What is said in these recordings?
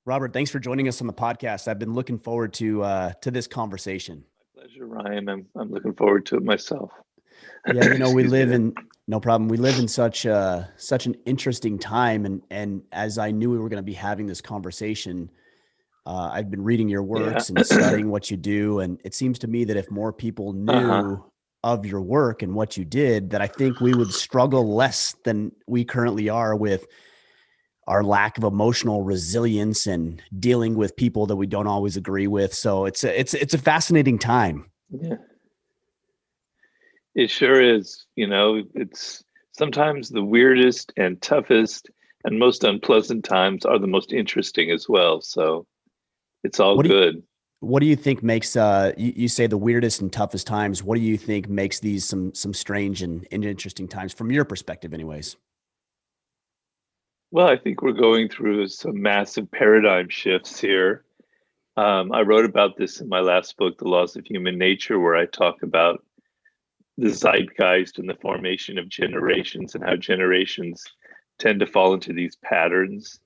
Robert, thanks for joining us on the podcast. I've been looking forward to this conversation. Pleasure, Ryan. I'm looking forward to it myself. Yeah, we Excuse me live there. in no problem. We live in such an interesting time, and as I knew we were going to be having this conversation, I've been reading your Yeah. works and studying what you do, and it seems to me that if more people Uh-huh. knew of your work and what you did, that I think we would struggle less than we currently are with our lack of emotional resilience and dealing with people that we don't always agree with. So it's a fascinating time. Yeah. It sure is. It's sometimes the weirdest and toughest and most unpleasant times are the most interesting as well. So it's all What do you good. what do you think makes you say the weirdest and toughest times? What do you think makes these some strange and interesting times from your perspective, anyways? Well, I think we're going through some massive paradigm shifts here. I wrote about this in my last book, The Laws of Human Nature, where I talk about the zeitgeist and the formation of generations and how generations tend to fall into these patterns.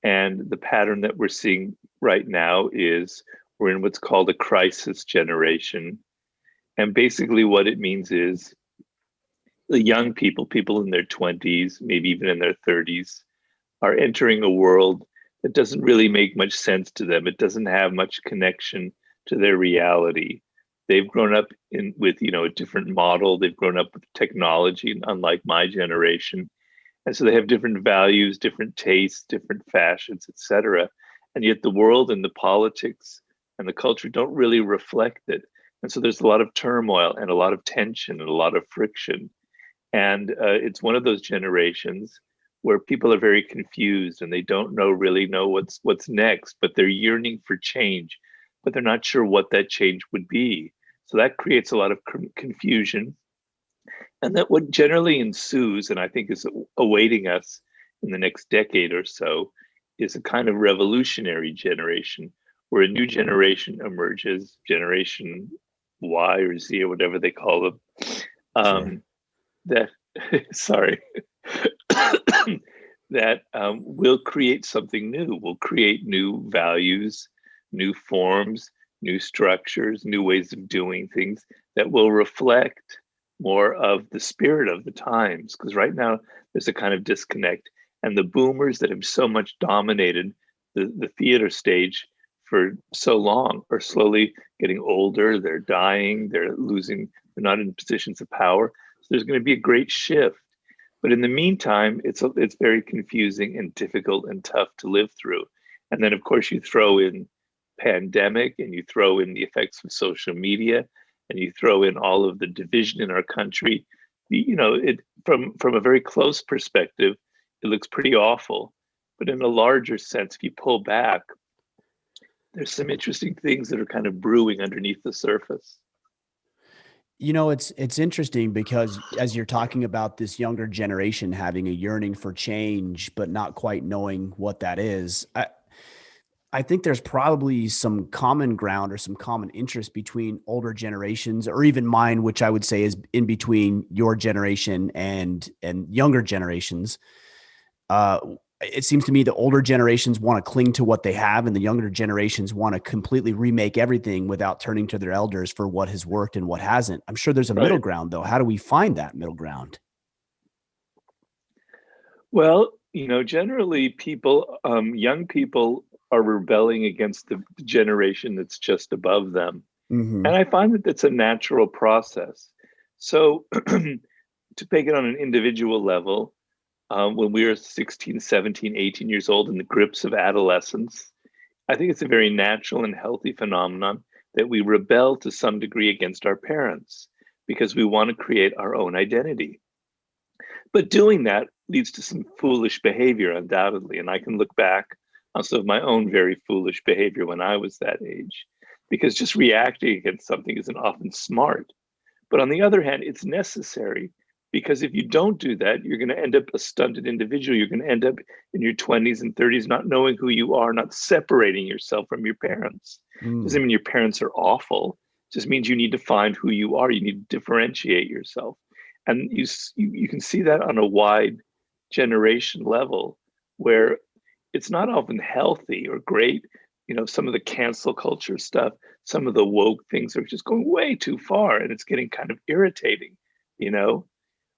And the pattern that we're seeing right now is we're in what's called a crisis generation. And basically, what it means is the young people, people in their 20s, maybe even in their 30s, are entering a world that doesn't really make much sense to them. It doesn't have much connection to their reality. They've grown up in with a different model. They've grown up with technology, unlike my generation, and so they have different values, different tastes, different fashions, etc. And yet the world and the politics and the culture don't really reflect it. And so there's a lot of turmoil and a lot of tension and a lot of friction. And it's one of those generations where people are very confused and they don't really know what's next, but they're yearning for change, but they're not sure what that change would be. So that creates a lot of confusion. And that what generally ensues, and I think is awaiting us in the next decade or so, is a kind of revolutionary generation where a new generation emerges, Generation Y or Z or whatever they call them, Sure. um, that, sorry, that will create something new, will create new values, new forms, new structures, new ways of doing things that will reflect more of the spirit of the times. Because right now there's a kind of disconnect. And the boomers that have so much dominated the theater stage for so long are slowly getting older, they're dying, they're not in positions of power. So there's going to be a great shift. But in the meantime, it's very confusing and difficult and tough to live through. And then, of course, you throw in pandemic and you throw in the effects of social media and you throw in all of the division in our country. It from a very close perspective, it looks pretty awful. But in a larger sense, if you pull back, there's some interesting things that are kind of brewing underneath the surface. It's interesting because as you're talking about this younger generation having a yearning for change, but not quite knowing what that is, I think there's probably some common ground or some common interest between older generations, or even mine, which I would say is in between your generation and younger generations. Uh, it seems to me the older generations want to cling to what they have, and the younger generations want to completely remake everything without turning to their elders for what has worked and what hasn't. I'm sure there's a middle Right. ground, though. How do we find that middle ground? Well, generally young people are rebelling against the generation that's just above them. Mm-hmm. And I find that that's a natural process. So to take it on an individual level, when we were 16, 17, 18 years old in the grips of adolescence, I think it's a very natural and healthy phenomenon that we rebel to some degree against our parents because we want to create our own identity. But doing that leads to some foolish behavior, undoubtedly. And I can look back on some of my own very foolish behavior when I was that age, because just reacting against something isn't often smart. But on the other hand, it's necessary because if you don't do that, you're going to end up a stunted individual. You're going to end up in your 20s and 30s not knowing who you are, not separating yourself from your parents. Doesn't Mm. mean your parents are awful. It just means you need to find who you are. You need to differentiate yourself. And you can see that on a wide generation level where it's not often healthy or great. Some of the cancel culture stuff, some of the woke things are just going way too far, and it's getting kind of irritating, you know.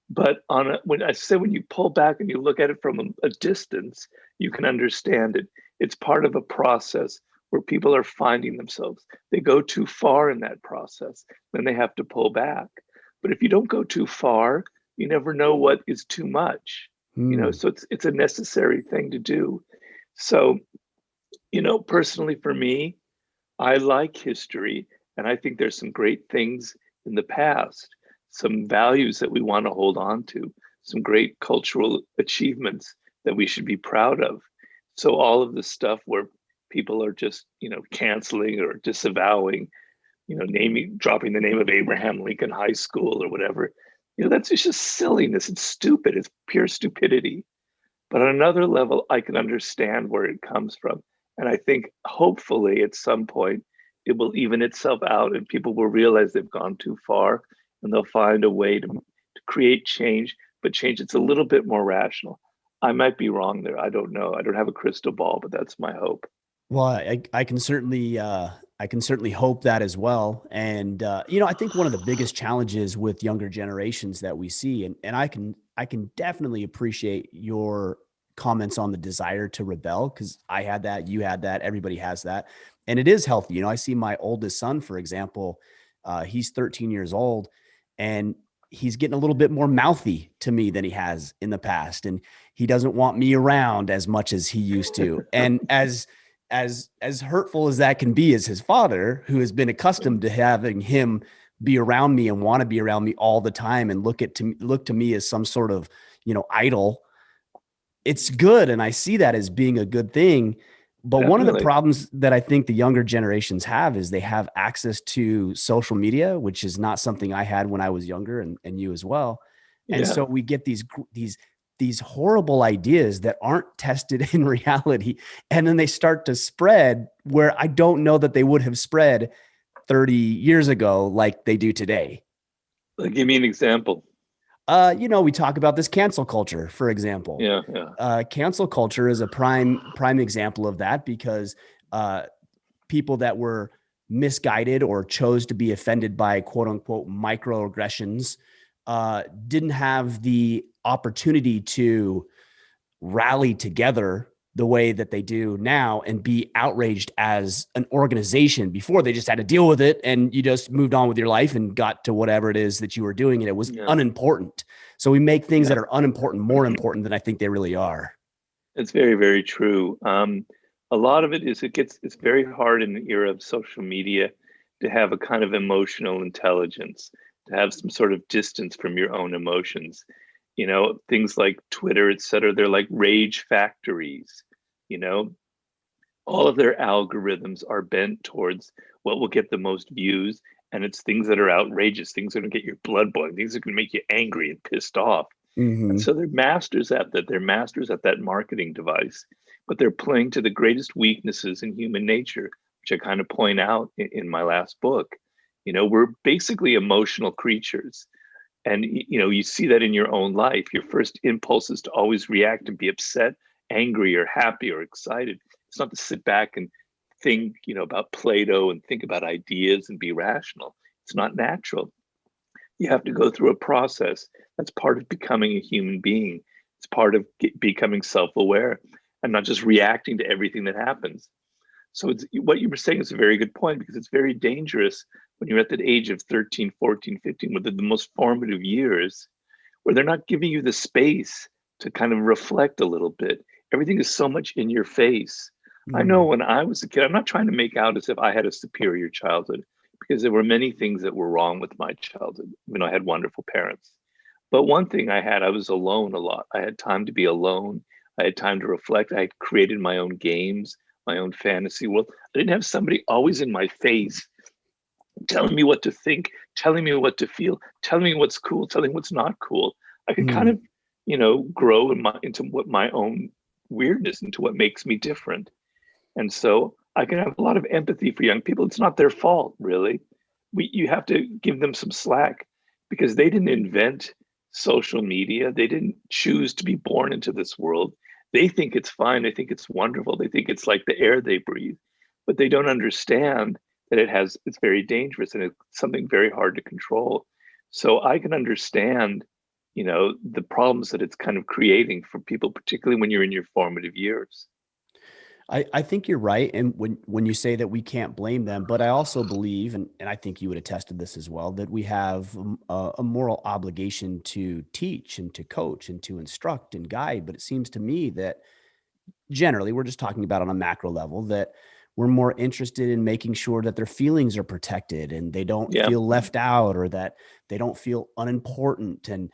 But when you pull back and you look at it from a distance, you can understand it. It's part of a process where people are finding themselves. They go too far in that process, then they have to pull back. But if you don't go too far, you never know what is too much. Hmm. So it's a necessary thing to do. So, personally for me, I like history, and I think there's some great things in the past, some values that we want to hold on to, some great cultural achievements that we should be proud of. So all of the stuff where people are just, canceling or disavowing, dropping the name of Abraham Lincoln High School or whatever, that's just silliness. It's stupid. It's pure stupidity. But on another level, I can understand where it comes from. And I think hopefully at some point it will even itself out and people will realize they've gone too far, and they'll find a way to create change, but change that's a little bit more rational. I might be wrong there. I don't know. I don't have a crystal ball, but that's my hope. Well, I can certainly hope that as well. And I think one of the biggest challenges with younger generations that we see, and I can definitely appreciate your comments on the desire to rebel, because I had that, you had that, everybody has that, and it is healthy. I see my oldest son, for example, he's 13 years old, and he's getting a little bit more mouthy to me than he has in the past, and he doesn't want me around as much as he used to, and as hurtful as that can be as his father, who has been accustomed to having him be around me and want to be around me all the time and look to me as some sort of, idol. It's good, and I see that as being a good thing. But one of the Definitely. problems that I think the younger generations have is they have access to social media, which is not something I had when I was younger, and you as well. And Yeah. so we get these horrible ideas that aren't tested in reality, and then they start to spread where I don't know that they would have spread 30 years ago like they do today. Like, give me an example. We talk about this cancel culture, for example. Yeah. Yeah. Cancel culture is a prime example of that, because uh, people that were misguided or chose to be offended by quote unquote microaggressions didn't have the opportunity to rally together the way that they do now and be outraged as an organization. Before, they just had to deal with it, and you just moved on with your life and got to whatever it is that you were doing, and it was Yeah. unimportant. So we make things Yeah. that are unimportant more important than I think they really are. It's very, very true. A lot of it is it's very hard in the era of social media to have a kind of emotional intelligence, to have some sort of distance from your own emotions. Things like Twitter, et cetera, they're like rage factories. You know, all of their algorithms are bent towards what will get the most views, and it's things that are outrageous, things that are going to get your blood boiling, things that can make you angry and pissed off. And Mm-hmm. so they're masters at that. They're masters at that marketing device, but they're playing to the greatest weaknesses in human nature, which I kind of point out in my last book. We're basically emotional creatures. And you see that in your own life. Your first impulse is to always react and be upset, angry, or happy, or excited. It's not to sit back and think, about Plato and think about ideas and be rational. It's not natural. You have to go through a process. That's part of becoming a human being. It's part of becoming self-aware and not just reacting to everything that happens. So what you were saying is a very good point, because it's very dangerous when you're at that age of 13, 14, 15, where they're the most formative years, where they're not giving you the space to kind of reflect a little bit. Everything is so much in your face. I know Mm. when I was a kid, I'm not trying to make out as if I had a superior childhood, because there were many things that were wrong with my childhood. I had wonderful parents. But one thing I had, I was alone a lot. I had time to be alone. I had time to reflect. I had created my own games, my own fantasy world. I didn't have somebody always in my face telling me what to think, telling me what to feel, telling me what's cool, telling me what's not cool. I could kind Mm. of, grow into what my own weirdness, into what makes me different. And so I can have a lot of empathy for young people. It's not their fault, really. You have to give them some slack, because they didn't invent social media. They didn't choose to be born into this world. They think it's fine. They think it's wonderful. They think it's like the air they breathe, but they don't understand that it's very dangerous and it's something very hard to control. So I can understand, the problems that it's kind of creating for people, particularly when you're in your formative years. I think you're right. And when you say that we can't blame them, but I also believe, and I think you would attest to this as well, that we have a moral obligation to teach and to coach and to instruct and guide. But it seems to me that generally, we're just talking about on a macro level, that we're more interested in making sure that their feelings are protected and they don't Yeah. feel left out, or that they don't feel unimportant. And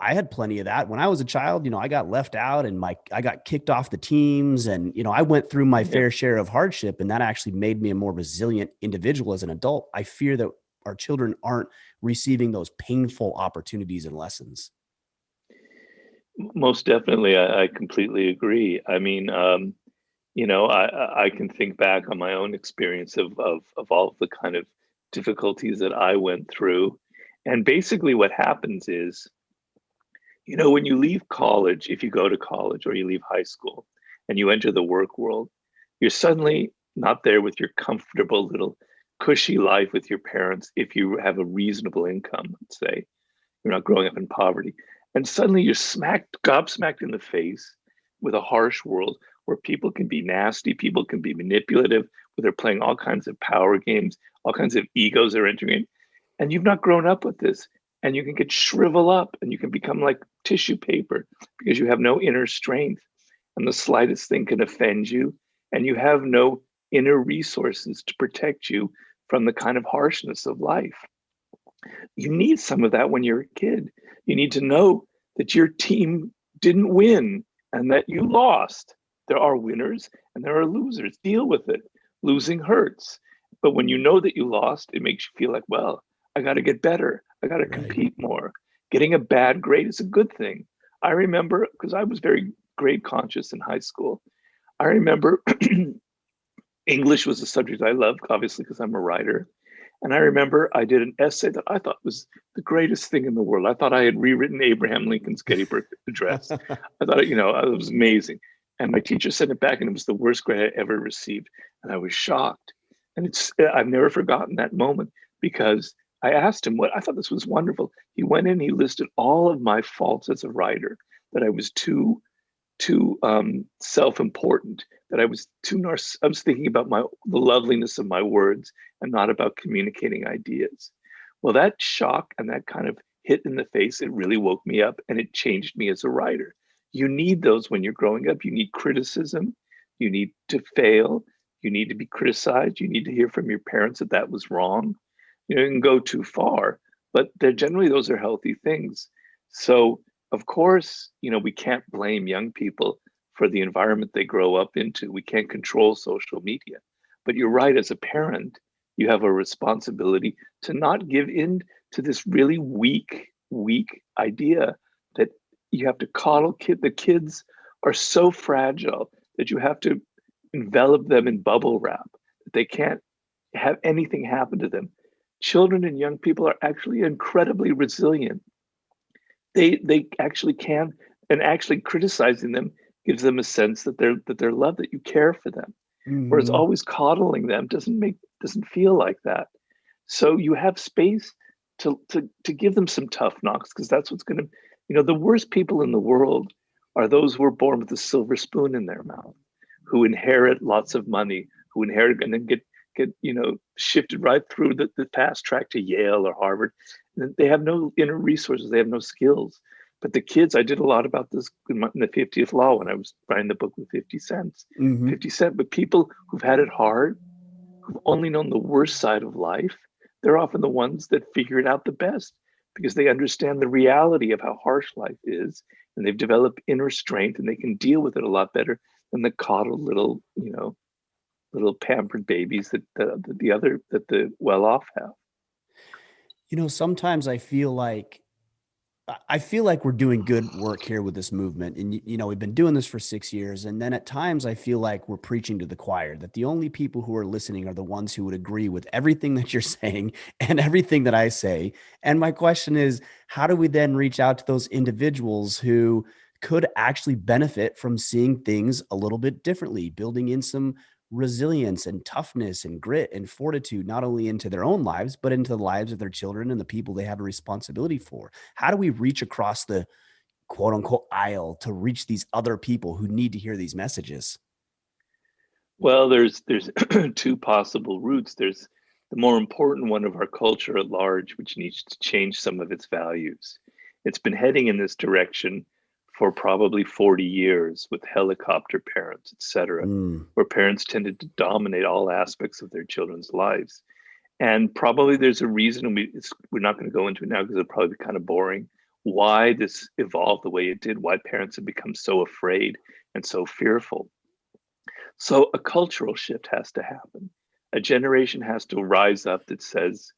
I had plenty of that when I was a child. I got left out and I got kicked off the teams, and I went through my Yeah. fair share of hardship, and that actually made me a more resilient individual as an adult. I fear that our children aren't receiving those painful opportunities and lessons. Most definitely. I completely agree. I mean, I can think back on my own experience of all of the kind of difficulties that I went through. And basically what happens is, when you leave college, if you go to college or you leave high school and you enter the work world, you're suddenly not there with your comfortable little cushy life with your parents. If you have a reasonable income, let's say, you're not growing up in poverty. And suddenly you're gobsmacked in the face with a harsh world where people can be nasty, people can be manipulative, where they're playing all kinds of power games, all kinds of egos are entering in. And you've not grown up with this. And you can get shrivel up and you can become like tissue paper because you have no inner strength. And the slightest thing can offend you. And you have no inner resources to protect you from the kind of harshness of life. You need some of that when you're a kid. You need to know that your team didn't win and that you lost. There are winners and there are losers. Deal with it. Losing hurts. But when you know that you lost, it makes you feel like, well, I got to get better. I got to Right. compete more. Getting a bad grade is a good thing. I remember, because I was very grade conscious in high school, I remember English was a subject I loved, obviously, because I'm a writer. And I remember I did an essay that I thought was the greatest thing in the world. I thought I had rewritten Abraham Lincoln's Gettysburg Address. I thought, it was amazing. And my teacher sent it back, and it was the worst grade I ever received. And I was shocked. And I've never forgotten that moment because I asked him what I thought this was wonderful. He went in, he listed all of my faults as a writer, that I was too self-important, that I was I was thinking about the loveliness of my words and not about communicating ideas. Well, that shock and that kind of hit in the face, it really woke me up and it changed me as a writer. You need those when you're growing up. You need criticism. You need to fail. You need to be criticized. You need to hear from your parents that that was wrong. You can go too far, but generally those are healthy things. So of course, we can't blame young people for the environment they grow up into. We can't control social media. But you're right, as a parent, you have a responsibility to not give in to this really weak idea that you have to coddle kids. The kids are so fragile that you have to envelop them in bubble wrap, that they can't have anything happen to them. Children and young people are actually incredibly resilient. They actually can, and actually criticizing them gives them a sense that they're loved, that you care for them. Whereas Hmm. always coddling them doesn't feel like that. So you have space to give them some tough knocks, because that's what's going to, the worst people in the world are those who are born with a silver spoon in their mouth, who inherit lots of money, who inherit and then get shifted right through the fast track to Yale or Harvard. And they have no inner resources, they have no skills. But the kids, I did a lot about this in the 50th Law when I was writing the book with 50 cents. Hmm. 50 Cent, but people who've had it hard, who've only known the worst side of life, they're often the ones that figure it out the best because they understand the reality of how harsh life is, and they've developed inner strength and they can deal with it a lot better than the coddled little pampered babies that the well-off have. Sometimes I feel like we're doing good work here with this movement. And, we've been doing this for 6 years. And then at times I feel like we're preaching to the choir, that the only people who are listening are the ones who would agree with everything that you're saying and everything that I say. And my question is, how do we then reach out to those individuals who could actually benefit from seeing things a little bit differently, building in some resilience and toughness and grit and fortitude, not only into their own lives, but into the lives of their children and the people they have a responsibility for. How do we reach across the quote unquote aisle to reach these other people who need to hear these messages? Well, there's two possible routes. There's the more important one of our culture at large, which needs to change some of its values. It's been heading in this direction for probably 40 years with helicopter parents, etc., Mm, where parents tended to dominate all aspects of their children's lives. And probably there's a reason, and we're not going to go into it now because it'll probably be kind of boring, why this evolved the way it did, why parents have become so afraid and so fearful. So a cultural shift has to happen. A generation has to rise up that says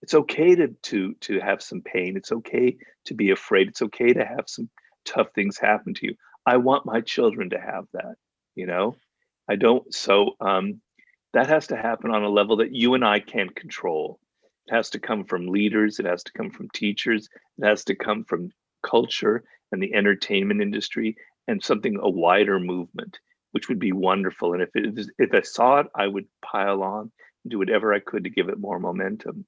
it's okay to have some pain. It's okay to be afraid. It's okay to have some tough things happen to you. I want my children to have that. You know, I don't. So that has to happen on a level that you and I can't control. It has to come from leaders. It has to come from teachers. It has to come from culture and the entertainment industry and something a wider movement, which would be wonderful. And if I saw it, I would pile on and do whatever I could to give it more momentum.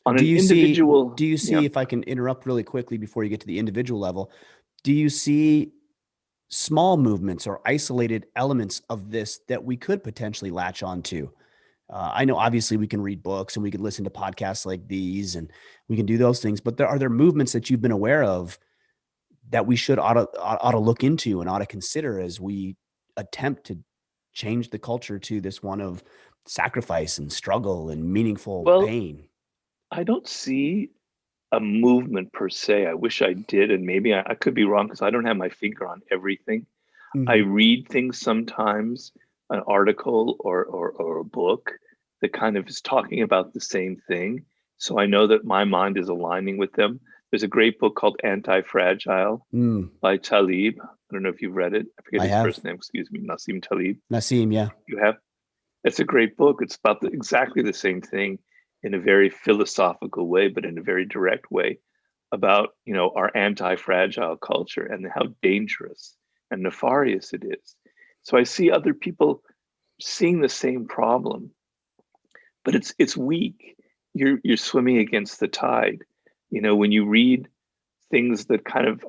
On do an you see individual, do you yeah. see, if I can interrupt really quickly before you get to the individual level, do you see small movements or isolated elements of this that we could potentially latch onto? I know obviously we can read books and we can listen to podcasts like these and we can do those things, but are there movements that you've been aware of that we should ought to look into and ought to consider as we attempt to change the culture to this one of sacrifice and struggle and meaningful Well, pain? I don't see a movement per se. I wish I did, and maybe I could be wrong because I don't have my finger on everything. I Mm-hmm. read things sometimes, an article or a book that kind of is talking about the same thing. So I know that my mind is aligning with them. There's a great book called Anti-Fragile Mm, by Talib. I don't know if you've read it. I forget I his have. first name, excuse me, Nassim Talib. Nassim, yeah. You have? It's a great book. It's about exactly the same thing in a very philosophical way, but in a very direct way about, our anti-fragile culture and how dangerous and nefarious it is. So I see other people seeing the same problem, but it's weak. You're swimming against the tide. When you read things that kind of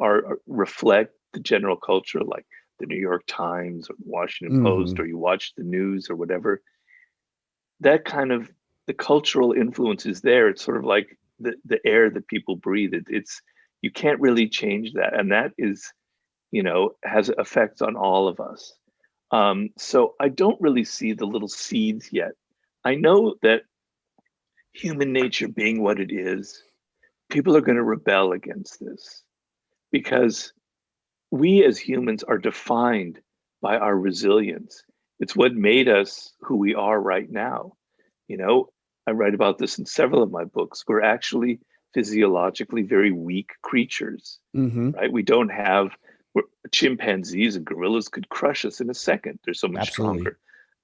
reflect the general culture, like the New York Times or Washington Post, Mm-hmm. or you watch the news or whatever, that kind of the cultural influence is there. It's sort of like the air that people breathe. It's you can't really change that, and that is has effects on all of us. So I don't really see the little seeds yet. I know that human nature being what it is, people are going to rebel against this because we as humans are defined by our resilience. It's what made us who we are right now. You know, I write about this in several of my books. We're actually physiologically very weak creatures, Mm-hmm. right? We don't have chimpanzees and gorillas could crush us in a second. They're so much Absolutely. stronger.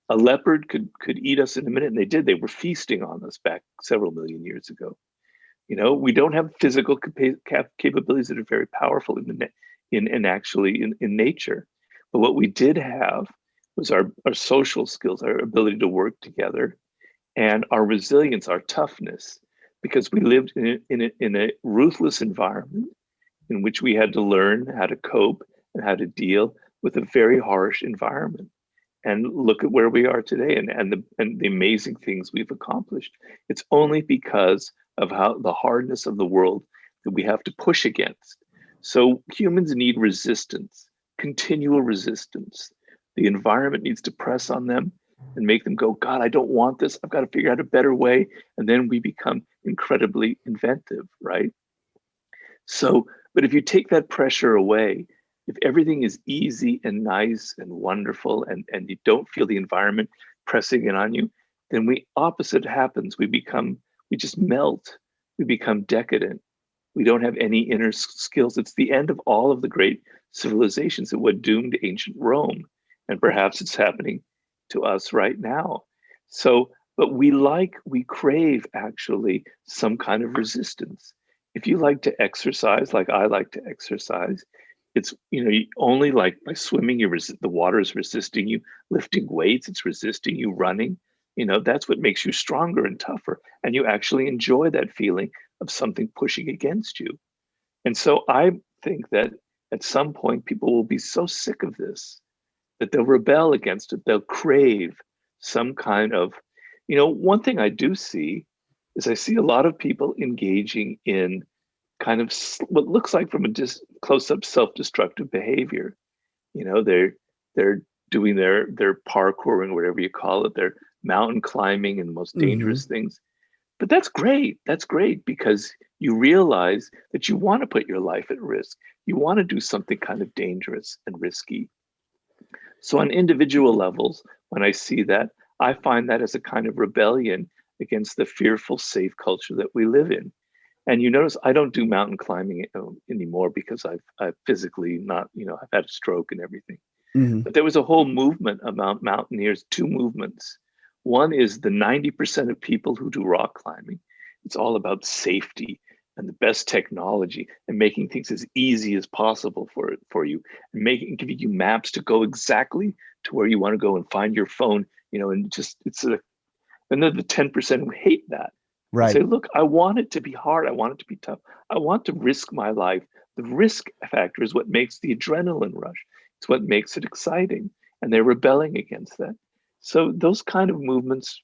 A leopard could eat us in a minute, and they did. They were feasting on us back several million years ago. We don't have physical capabilities that are very powerful in actually in nature. But what we did have was our social skills, our ability to work together, and our resilience, our toughness, because we lived in a ruthless environment in which we had to learn how to cope and how to deal with a very harsh environment. And look at where we are today, and the amazing things we've accomplished. It's only because of how the hardness of the world that we have to push against. So humans need resistance, continual resistance. The environment needs to press on them and make them go, God, I don't want this. I've got to figure out a better way. And then we become incredibly inventive, right? So, but if you take that pressure away, if everything is easy and nice and wonderful, and you don't feel the environment pressing in on you, then we opposite happens. We just melt. We become decadent. We don't have any inner skills. It's the end of all of the great civilizations that what doomed ancient Rome. And perhaps it's happening to us right now. So, but we crave actually some kind of resistance. If you like to exercise, like I like to exercise, It's, only like by swimming, the water is resisting you. Lifting weights, it's resisting you. Running, that's what makes you stronger and tougher. And you actually enjoy that feeling of something pushing against you. And so I think that at some point, people will be so sick of this that they'll rebel against it. They'll crave some kind of, one thing I do see is I see a lot of people engaging in kind of what looks like from a close-up self-destructive behavior. They're doing their parkouring, whatever you call it. They're mountain climbing and the most Hmm. dangerous things. But that's great. That's great because you realize that you want to put your life at risk. You want to do something kind of dangerous and risky. So on individual levels, when I see that, I find that as a kind of rebellion against the fearful, safe culture that we live in. And you notice I don't do mountain climbing anymore because I've physically not, I've had a stroke and everything. Hmm. But there was a whole movement about mountaineers, two movements. One is the 90% of people who do rock climbing. It's all about safety and the best technology and making things as easy as possible for you and giving you maps to go exactly to where you want to go and find your phone, and just and then the 10% who hate that and say, Right. look, I want it to be hard. I want it to be tough. I want to risk my life. The risk factor is what makes the adrenaline rush. It's what makes it exciting. And they're rebelling against that. So those kind of movements,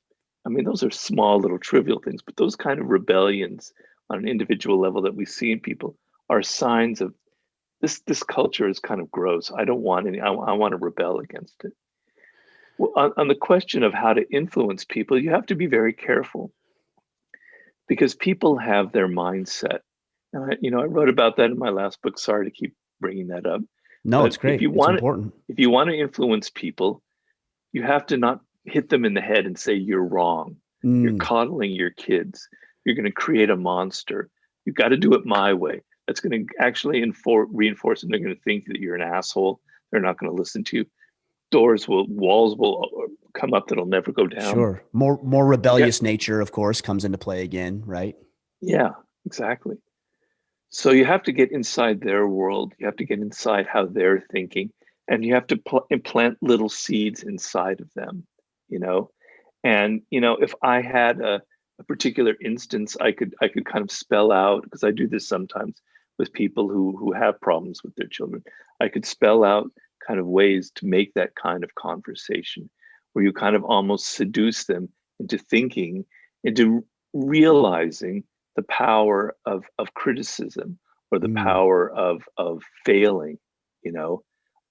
I mean, those are small little trivial things, but those kind of rebellions on an individual level that we see in people are signs of this culture is kind of gross. I don't want any, I want to rebel against it. Well, on the question of how to influence people, you have to be very careful because people have their mindset. And I wrote about that in my last book. Sorry to keep bringing that up, No, but it's great. It's important. if you want to influence people, you have to not hit them in the head and say you're wrong. You're Mm. coddling your kids. You're going to create a monster. You got to do it my way. That's going to actually reinforce them. They're going to think that you're an asshole. They're not going to listen to you. Walls will come up that'll never go down. Sure. More Yeah, rebellious nature, of course, comes into play again, right? yeah, exactly. So you have to get inside their world. You have to get inside how they're thinking, and you have to implant little seeds inside of them, you know. And if I had a particular instance, I could kind of spell out because I do this sometimes with people who have problems with their children. I could spell out kind of ways to make that kind of conversation where you kind of almost seduce them into thinking, into realizing the power of criticism or the Mm. power of failing, you know.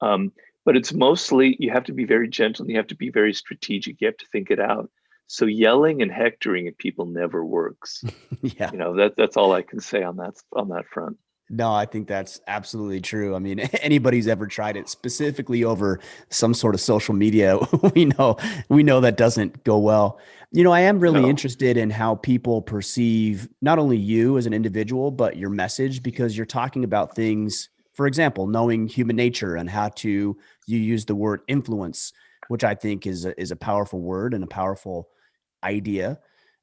Um, but it's mostly you have to be very gentle and you have to be very strategic. You have to think it out. So yelling and hectoring at people never works. Yeah. That's all I can say on that front. No, I think that's absolutely true. I mean, anybody's ever tried it specifically over some sort of social media, we know we know that doesn't go well. I am really No. interested in how people perceive not only you as an individual, but your message because you're talking about things, for example, knowing human nature and how to you use the word influence, which I think is a powerful word and a powerful idea.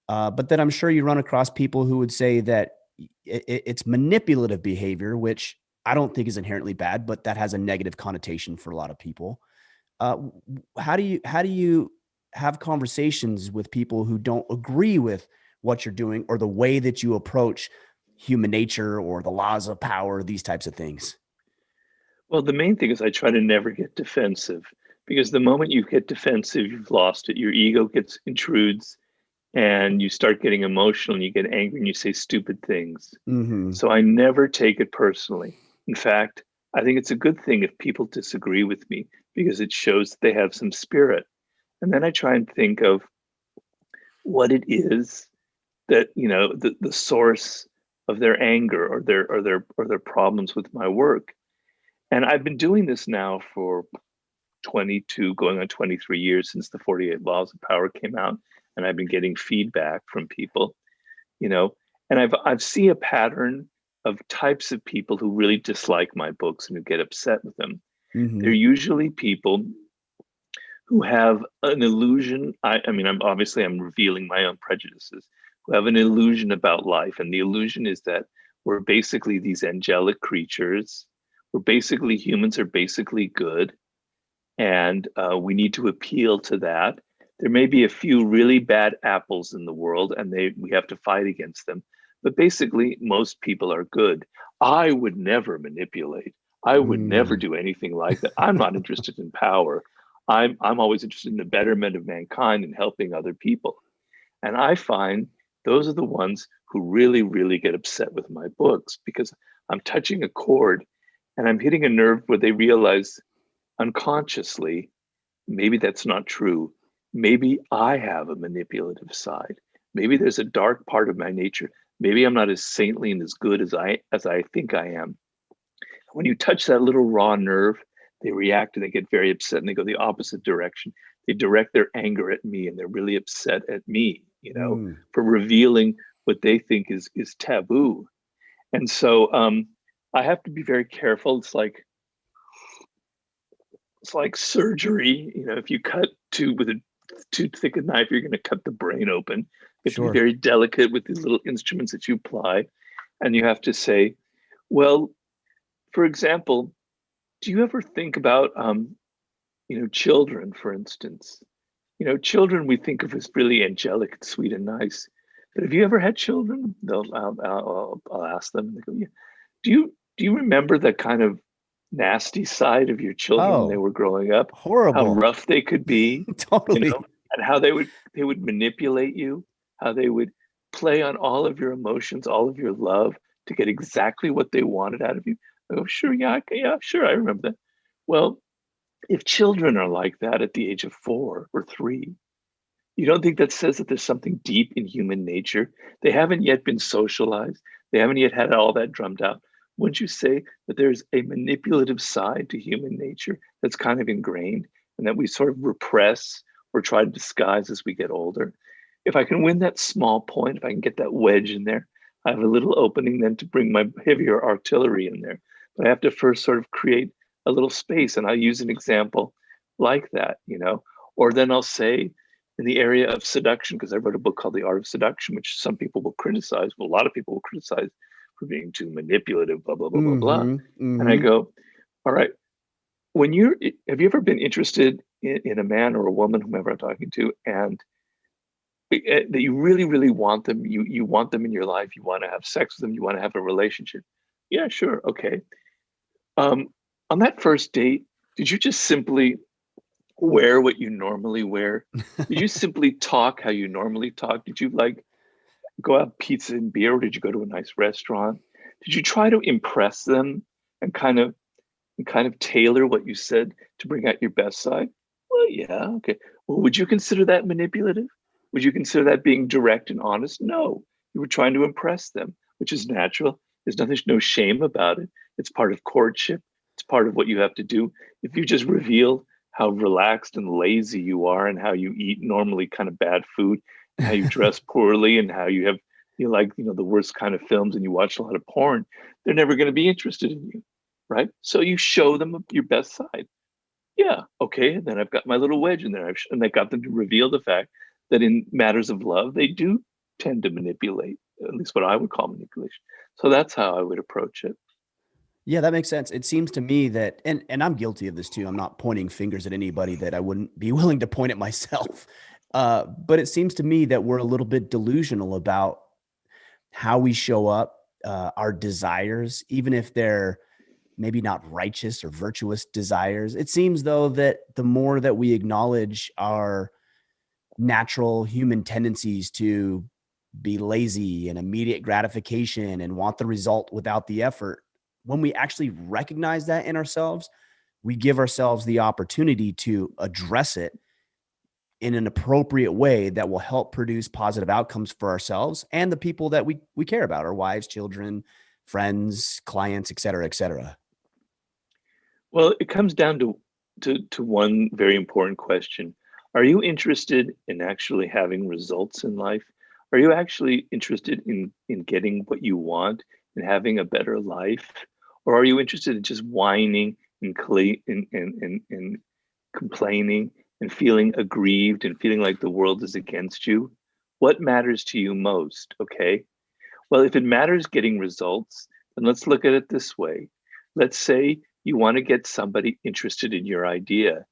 But then I'm sure you run across people who would say that it's manipulative behavior, which I don't think is inherently bad, but that has a negative connotation for a lot of people. Uh, how do you have conversations with people who don't agree with what you're doing or the way that you approach human nature or the laws of power, these types of things? Well, the main thing is I try to never get defensive because the moment you get defensive, you've lost it. Your ego gets intrudes and you start getting emotional and you get angry and you say stupid things. Hmm. So I never take it personally. In fact, I think it's a good thing if people disagree with me because it shows that they have some spirit. And then I try and think of what it is that, the source of their anger or their problems with my work. And I've been doing this now for 22, going on 23 years since the 48 Laws of Power came out. And I've been getting feedback from people, you know, and I've seen a pattern of types of people who really dislike my books and who get upset with them. They're Hmm. usually people who have an illusion. I mean, I'm revealing my own prejudices, who have an illusion about life. And the illusion is that we're basically these angelic creatures. Humans are basically good, and we need to appeal to that. There may be a few really bad apples in the world, and we have to fight against them. But basically, most people are good. I would never manipulate. I would never Mm. do anything like that. I'm not interested in power. I'm always interested in the betterment of mankind and helping other people. And I find those are the ones who really, really get upset with my books because I'm touching a chord and I'm hitting a nerve where they realize unconsciously, maybe that's not true. Maybe I have a manipulative side. Maybe there's a dark part of my nature. Maybe I'm not as saintly and as good as I think I am. When you touch that little raw nerve, they react and they get very upset and they go the opposite direction. They direct their anger at me and they're really upset at me, Mm. for revealing what they think is taboo. And so I have to be very careful. It's like surgery. If you cut with a too thick a knife, you're going to cut the brain open. You have to be Sure. very delicate with these little instruments that you apply, and you have to say, well, for example, do you ever think about, children, for instance? Children we think of as really angelic and sweet and nice. But have you ever had children? I'll ask them. They go, yeah. Do you remember the kind of nasty side of your children when they Oh, were growing up? How horrible. rough they could be, Totally. and how they would manipulate you, how they would play on all of your emotions, all of your love to get exactly what they wanted out of you. I go, sure, yeah, yeah, sure, I remember that. Well, if children are like that at the age of 4 or 3, you don't think that says that there's something deep in human nature? They haven't yet been socialized. They haven't yet had all that drummed out. Wouldn't you say that there's a manipulative side to human nature that's kind of ingrained and that we sort of repress or try to disguise as we get older? If I can win that small point, if I can get that wedge in there, I have a little opening then to bring my heavier artillery in there. But I have to first sort of create a little space. And I'll use an example like that. Or then I'll say, in the area of seduction, because I wrote a book called The Art of Seduction, which some people will criticize. Well, a lot of people will criticize for being too manipulative, blah, blah, blah, blah, blah. Mm-hmm. And I Mm-hmm. go, all right, have you ever been interested in a man or a woman, whomever I'm talking to, and that you really, really want them, you want them in your life, you want to have sex with them, you want to have a relationship? Yeah, sure, okay. Um, on that first date, did you just simply wear what you normally wear? Did you simply talk how you normally talk? Did you like go out pizza and beer, or did you go to a nice restaurant? Did you try to impress them and kind of tailor what you said to bring out your best side? Well, yeah, okay. Well, would you consider that manipulative? Would you consider that being direct and honest? No. You were trying to impress them, which is natural. There's nothing, no shame about it. It's part of courtship. It's part of what you have to do. If you just reveal how relaxed and lazy you are and how you eat normally kind of bad food and how you dress poorly and how you like, the worst kind of films and you watch a lot of porn, they're never going to be interested in you, right? So you show them your best side. Yeah, okay. Then I've got my little wedge in there, and I got them to reveal the fact that in matters of love, they do tend to manipulate, at least what I would call manipulation. So that's how I would approach it. Yeah, that makes sense. It seems to me that, and I'm guilty of this too. I'm not pointing fingers at anybody that I wouldn't be willing to point at myself. But it seems to me that we're a little bit delusional about how we show up, our desires, even if they're maybe not righteous or virtuous desires. It seems though that the more that we acknowledge our natural human tendencies to be lazy and immediate gratification and want the result without the effort, when we actually recognize that in ourselves, we give ourselves the opportunity to address it in an appropriate way that will help produce positive outcomes for ourselves and the people that we care about, our wives, children, friends, clients, et cetera, et cetera. Well, it comes down to one very important question. Are you interested in actually having results in life? Are you actually interested in getting what you want and having a better life? Or are you interested in just whining and complaining and feeling aggrieved and feeling like the world is against you? What matters to you most? Okay. Well, if it matters getting results, then let's look at it this way. Let's say you want to get somebody interested in your idea,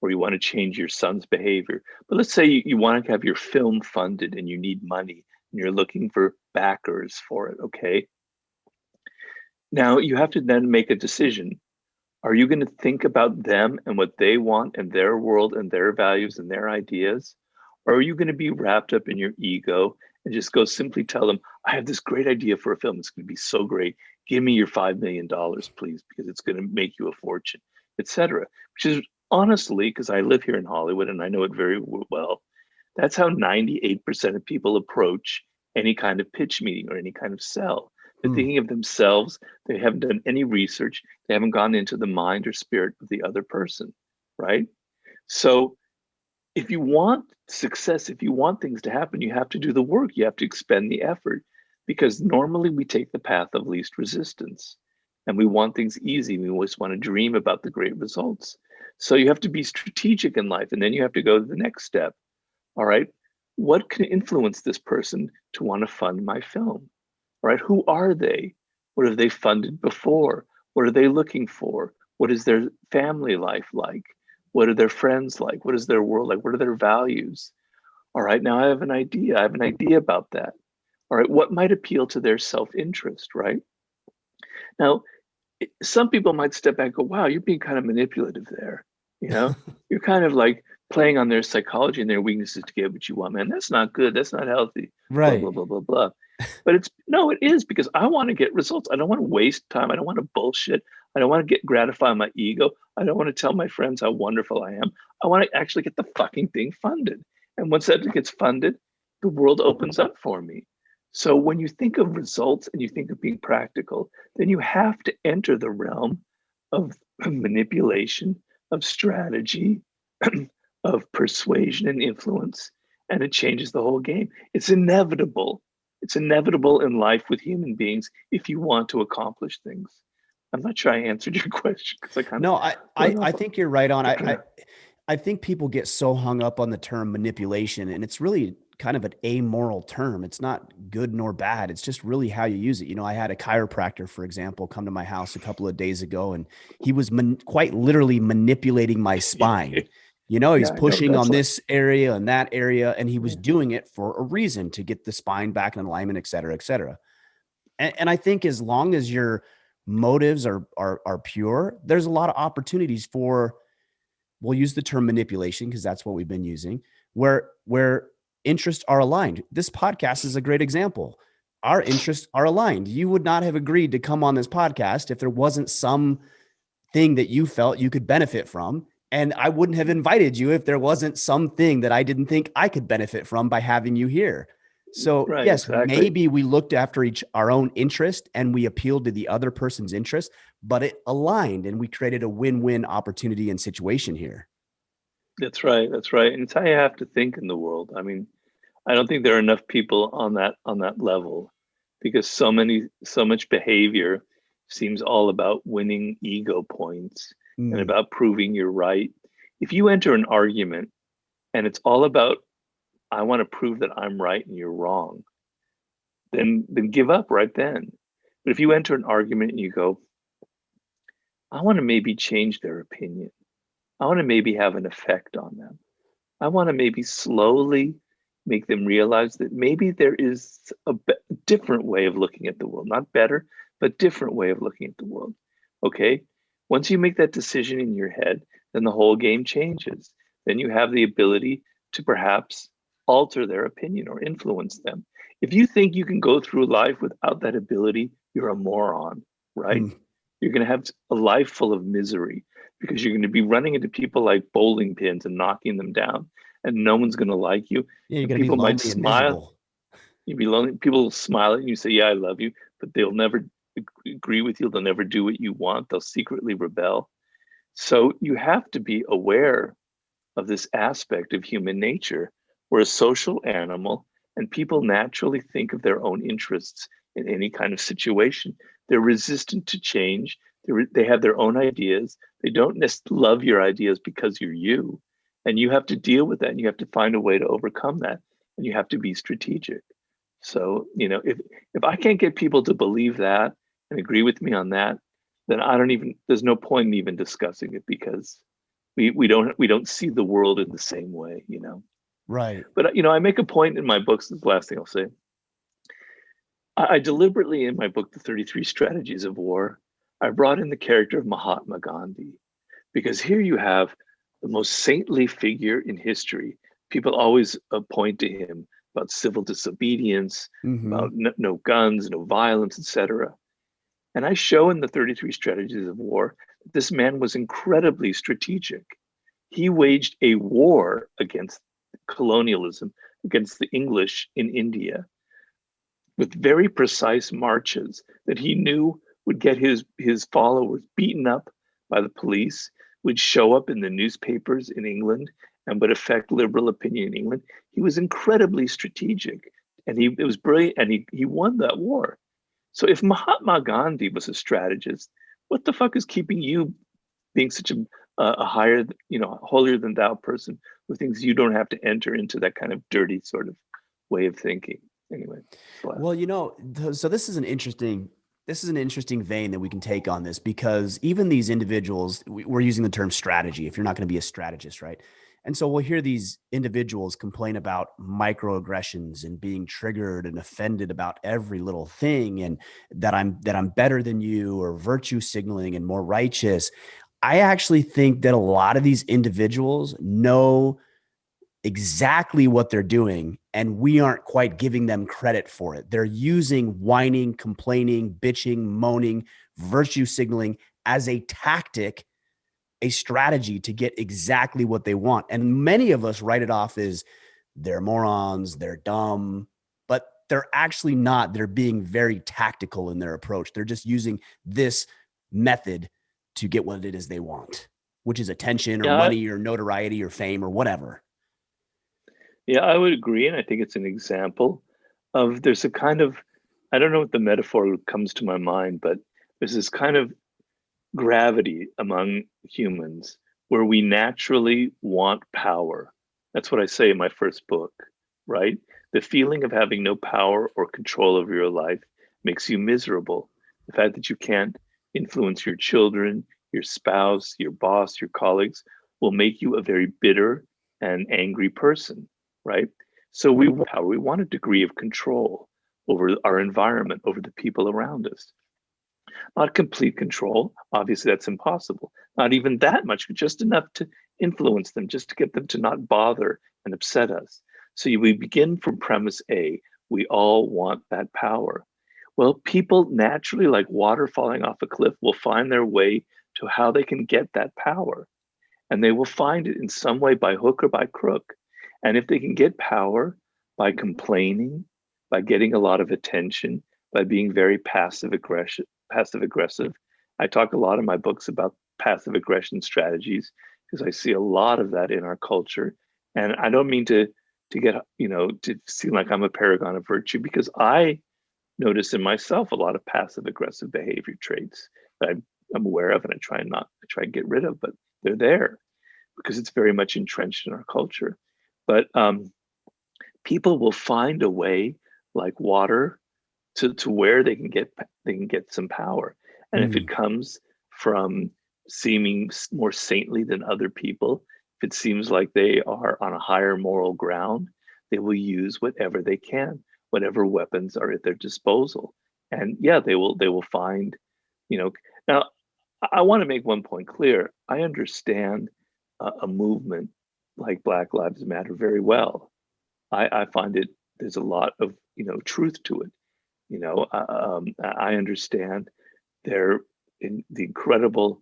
or you want to change your son's behavior. But let's say you want to have your film funded and you need money and you're looking for backers for it, okay? Now you have to then make a decision. Are you going to think about them and what they want and their world and their values and their ideas? Or are you going to be wrapped up in your ego and just go simply tell them, I have this great idea for a film. It's going to be so great. Give me your $5 million, please, because it's going to make you a fortune, etc. Which is honestly, because I live here in Hollywood and I know it very well, that's how 98% of people approach any kind of pitch meeting or any kind of sell. They're Hmm. thinking of themselves. They haven't done any research. They haven't gone into the mind or spirit of the other person, right? So if you want success, if you want things to happen, you have to do the work. You have to expend the effort, because normally we take the path of least resistance and we want things easy. We always want to dream about the great results. So you have to be strategic in life, and then you have to go to the next step. All right, what can influence this person to want to fund my film? All right, who are they? What have they funded before? What are they looking for? What is their family life like? What are their friends like? What is their world like? What are their values? All right, now I have an idea. I have an idea about that. All right, what might appeal to their self-interest, right? Now, some people might step back and go, wow, you're being kind of manipulative there. You know, you're kind of like playing on their psychology and their weaknesses to get what you want, man. That's not good. That's not healthy. Blah, blah, Right. blah, blah, blah. But it's no, it is, because I want to get results. I don't want to waste time. I don't want to bullshit. I don't want to get gratify my ego. I don't want to tell my friends how wonderful I am. I want to actually get the fucking thing funded. And once that gets funded, the world opens up for me. So when you think of results and you think of being practical, then you have to enter the realm of manipulation, of strategy, of persuasion and influence, and it changes the whole game. It's inevitable. It's inevitable in life with human beings if you want to accomplish things. I'm not sure I answered your question because I kind of No, I, went I off I on. think you're right on. I think people get so hung up on the term manipulation, and it's really kind of an amoral term. It's not good nor bad. It's just really how you use it. I had a chiropractor, for example, come to my house a couple of days ago, and he was quite literally manipulating my spine. He's Yeah, I know what pushing that's on like. this area and that area, and he was Yeah. doing it for a reason, to get the spine back in alignment, et cetera, et cetera. And I think as long as your motives are pure, there's a lot of opportunities for, we'll use the term manipulation because that's what we've been using, where interests are aligned. This podcast is a great example. Our interests are aligned. You would not have agreed to come on this podcast if there wasn't some thing that you felt you could benefit from. And I wouldn't have invited you if there wasn't something that I didn't think I could benefit from by having you here. So Right, yes, exactly. maybe we looked after our own interest and we appealed to the other person's interest, but it aligned and we created a win-win opportunity and situation here. That's right. That's right. And it's how you have to think in the world. I mean, I don't think there are enough people on that level, because so much behavior seems all about winning ego points and Mm, about proving you're right. If you enter an argument and it's all about, I want to prove that I'm right and you're wrong, then give up right then. But if you enter an argument and you go, I want to maybe change their opinion. I want to maybe have an effect on them. I want to maybe slowly make them realize that maybe there is a different way of looking at the world, not better, but different way of looking at the world. Okay. Once you make that decision in your head, then the whole game changes. Then you have the ability to perhaps alter their opinion or influence them. If you think you can go through life without that ability, you're a moron, right? mm. You're going to have a life full of misery, because you're going to be running into people like bowling pins and knocking them down, and no one's going to like you. Yeah, you're And going to be people might lonely and smile. miserable. You'll be lonely. People will smile at you and say, yeah, I love you, but they'll never agree with you. They'll never do what you want. They'll secretly rebel. So you have to be aware of this aspect of human nature. We're a social animal, and people naturally think of their own interests in any kind of situation. They're resistant to change. They have their own ideas. They don't love your ideas because you're you. And you have to deal with that. And you have to find a way to overcome that. And you have to be strategic. So, if I can't get people to believe that and agree with me on that, then there's no point in even discussing it, because we don't see the world in the same way, you know. Right. But I make a point in my books. This is the last thing I'll say. I deliberately, in my book, The 33 Strategies of War, I brought in the character of Mahatma Gandhi, because here you have the most saintly figure in history. People always point to him about civil disobedience, Mm-hmm. about no guns, no violence, etc. And I show in the 33 Strategies of War that this man was incredibly strategic. He waged a war against colonialism, against the English in India, with very precise marches that he knew would get his followers beaten up by the police, would show up in the newspapers in England, and would affect liberal opinion in England. He was incredibly strategic, and it was brilliant, and he won that war. So if Mahatma Gandhi was a strategist, what the fuck is keeping you being such a higher, holier than thou person who thinks you don't have to enter into that kind of dirty sort of way of thinking? Anyway, Well, so this is an interesting vein that we can take on this, because even these individuals, we're using the term strategy if you're not going to be a strategist, right? And so we'll hear these individuals complain about microaggressions and being triggered and offended about every little thing, and that I'm better than you, or virtue signaling and more righteous. I actually think that a lot of these individuals know exactly what they're doing, and we aren't quite giving them credit for it. They're using whining, complaining, bitching, moaning, virtue signaling as a tactic, a strategy to get exactly what they want. And many of us write it off as they're morons, they're dumb, but they're actually not. They're being very tactical in their approach. They're just using this method to get what it is they want, which is attention or yeah, money or notoriety or fame or whatever. yeah, I would agree, and I think it's an example of there's a kind of, I don't know what the metaphor comes to my mind, but there's this kind of gravity among humans where we naturally want power. That's what I say in my first book, right? The feeling of having no power or control over your life makes you miserable. The fact that you can't influence your children, your spouse, your boss, your colleagues will make you a very bitter and angry person, right? So we want power, we want a degree of control over our environment, over the people around us. Not complete control. Obviously, that's impossible. Not even that much, but just enough to influence them, just to get them to not bother and upset us. So we begin from premise A. We all want that power. Well, people naturally, like water falling off a cliff, will find their way to how they can get that power. And they will find it in some way by hook or by crook. And if they can get power by complaining, by getting a lot of attention, by being very passive aggressive. I talk a lot in my books about passive aggression strategies, because I see a lot of that in our culture. And I don't mean to get, to seem like I'm a paragon of virtue, because I notice in myself a lot of passive aggressive behavior traits that I'm aware of, and I try and get rid of, but they're there because it's very much entrenched in our culture. But people will find a way, like water, to where they can get some power. And if it Mm. comes from seeming more saintly than other people, if it seems like they are on a higher moral ground, they will use whatever they can, whatever weapons are at their disposal. And yeah, they will find, you know. Now, I want to make one point clear. I understand a movement like Black Lives Matter very well. I find it, there's a lot of truth to it. I understand their the incredible,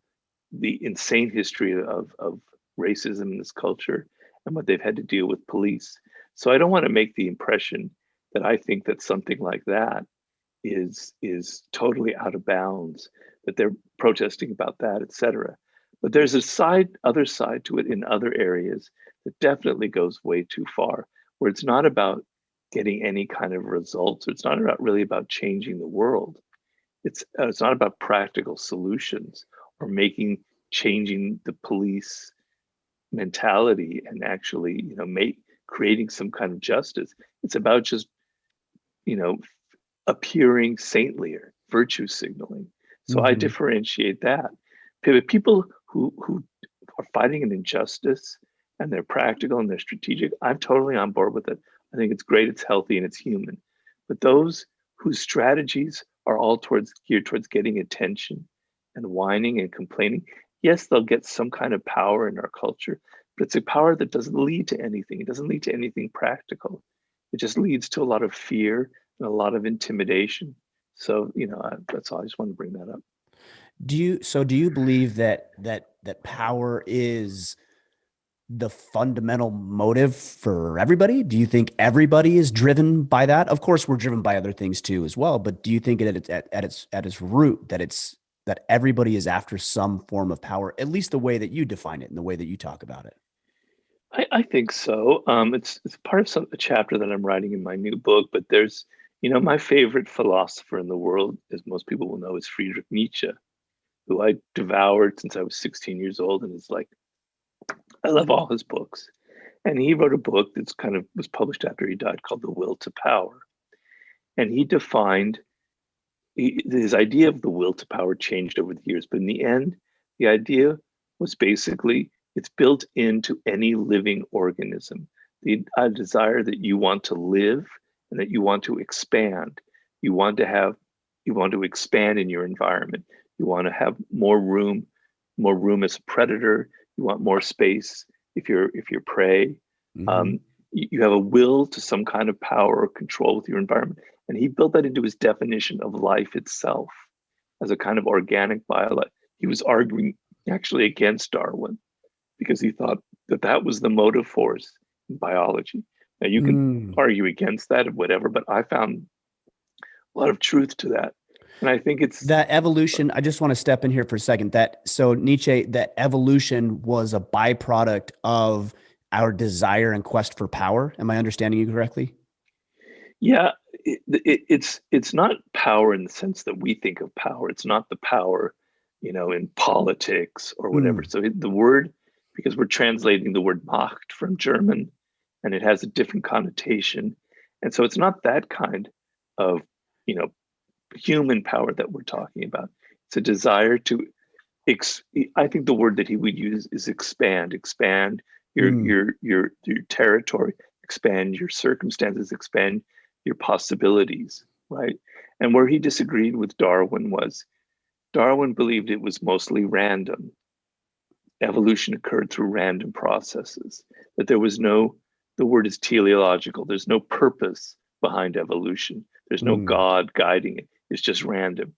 the insane history of racism in this culture and what they've had to deal with police. So I don't want to make the impression that I think that something like that is totally out of bounds, that they're protesting about that, etc. But there's other side to it in other areas that definitely goes way too far, where it's not about getting any kind of results, or it's not about really about changing the world. It's not about practical solutions or changing the police mentality and actually make creating some kind of justice. It's about just you know appearing saintlier, virtue signaling. So I differentiate that. People who are fighting an injustice and they're practical and they're strategic, I'm totally on board with it. I think it's great, it's healthy, and it's human. But those whose strategies are all geared towards getting attention and whining and complaining, yes, they'll get some kind of power in our culture, but it's a power that doesn't lead to anything. It doesn't lead to anything practical. It just leads to a lot of fear and a lot of intimidation. So, that's all. I just want to bring that up. Do you believe that power is the fundamental motive for everybody? Do you think everybody is driven by that? Of course, we're driven by other things too as well, but do you think at its root that everybody is after some form of power, at least the way that you define it and the way that you talk about it? I think so. It's part of a chapter that I'm writing in my new book, but there's, my favorite philosopher in the world, as most people will know, is Friedrich Nietzsche, who I devoured since I was 16 years old, and I love all his books. And he wrote a book that's kind of was published after he died called The Will to Power. And he defined his idea of the will to power changed over the years, but in the end, the idea was basically it's built into any living organism. The desire that you want to live and that you want to expand. You want to expand in your environment. You want to have more room as a predator. You want more space if you're prey. Mm-hmm. You have a will to some kind of power or control with your environment. And he built that into his definition of life itself as a kind of organic biology. He was arguing actually against Darwin because he thought that was the motive force in biology. Now, you can argue against that or whatever, but I found a lot of truth to that. And I think it's that evolution. I just want to step in here for a second. So Nietzsche, that evolution was a byproduct of our desire and quest for power. Am I understanding you correctly? Yeah, it's not power in the sense that we think of power. It's not the power, in politics or whatever. So the word, because we're translating the word Macht from German, and it has a different connotation, and so it's not that kind of, human power that we're talking about. It's a desire to. I think the word that he would use is expand. Expand your territory. Expand your circumstances. Expand your possibilities, right? And where he disagreed with Darwin was Darwin believed it was mostly random. Evolution occurred through random processes, that the word is teleological. There's no purpose behind evolution. There's no God guiding it. It's just random.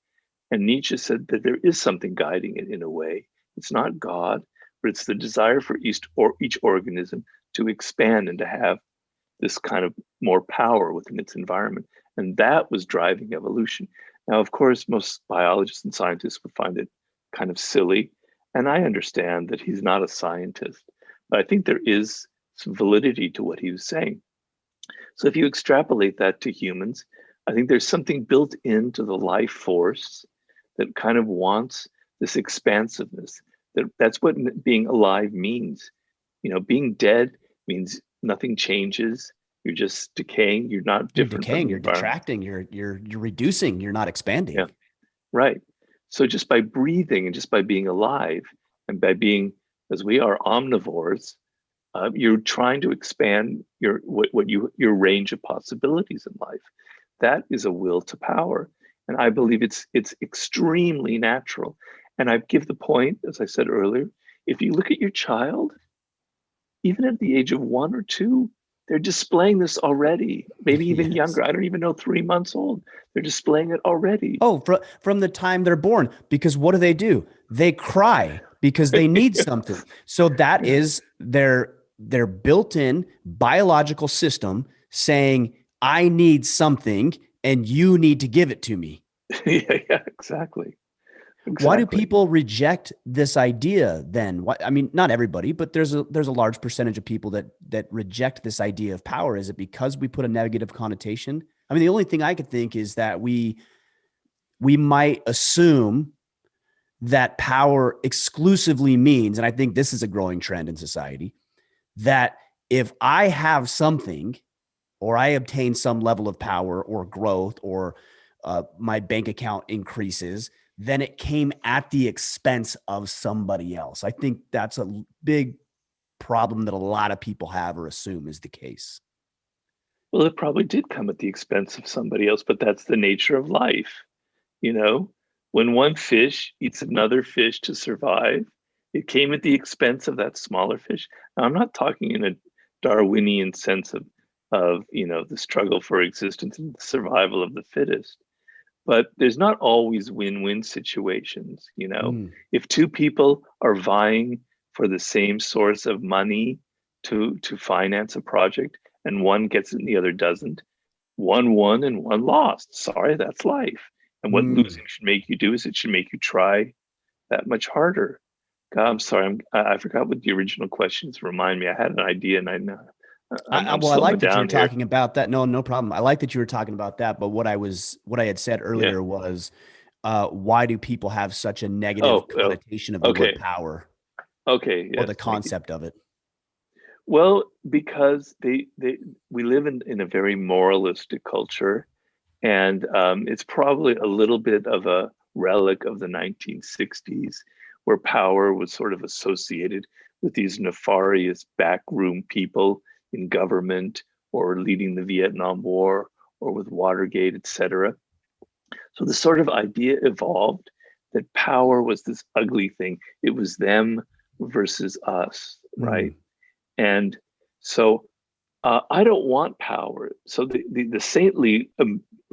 And Nietzsche said that there is something guiding it in a way. It's not God, but it's the desire for each organism to expand and to have this kind of more power within its environment. And that was driving evolution. Now, of course, most biologists and scientists would find it kind of silly. And I understand that he's not a scientist, but I think there is some validity to what he was saying. So if you extrapolate that to humans, I think there's something built into the life force that kind of wants this expansiveness. That's what being alive means. Being dead means nothing changes. You're just decaying. You're not different from the You're environment. detracting, you're reducing, you're not expanding. Yeah, right. So just by breathing and just by being alive and by being, as we are omnivores, you're trying to expand your range of possibilities in life. That is a will to power, and I believe it's extremely natural. And I give the point, as I said earlier, if you look at your child, even at the age of 1 or 2, they're displaying this already, maybe even younger. I don't even know, 3 months old. They're displaying it already. Oh, from the time they're born, because what do? They cry because they need something. So that is their built-in biological system saying, I need something and you need to give it to me. Yeah, exactly. Why do people reject this idea then? I mean, not everybody, but there's a large percentage of people that reject this idea of power. Is it because we put a negative connotation? I mean, the only thing I could think is that we might assume that power exclusively means, and I think this is a growing trend in society, that if I have something or I obtain some level of power or growth or my bank account increases, then it came at the expense of somebody else. I think that's a big problem that a lot of people have or assume is the case. Well, it probably did come at the expense of somebody else, but that's the nature of life. You know, when one fish eats another fish to survive, it came at the expense of that smaller fish. Now, I'm not talking in a Darwinian sense of the struggle for existence and the survival of the fittest, but there's not always win-win situations. Mm, If two people are vying for the same source of money to finance a project, and one gets it and the other doesn't, one won and one lost. Sorry, that's life. And what mm. losing should make you do is it should make you try that much harder. God, I'm sorry, I forgot what the original questions remind me. I had an idea and I'm Well, I like slowing that you were down here. talking about that. No, no problem. I like that you were talking about that. But what I had said Yeah. earlier was, why do people have such a negative Oh, connotation of the word okay. power Okay. or the Yes. Thank you. concept of it? Well, because we live in a very moralistic culture, and it's probably a little bit of a relic of the 1960s, where power was sort of associated with these nefarious backroom people in government or leading the Vietnam War or with Watergate, etc. So the sort of idea evolved that power was this ugly thing. It was them versus us, right? Mm, And so I don't want power. So the saintly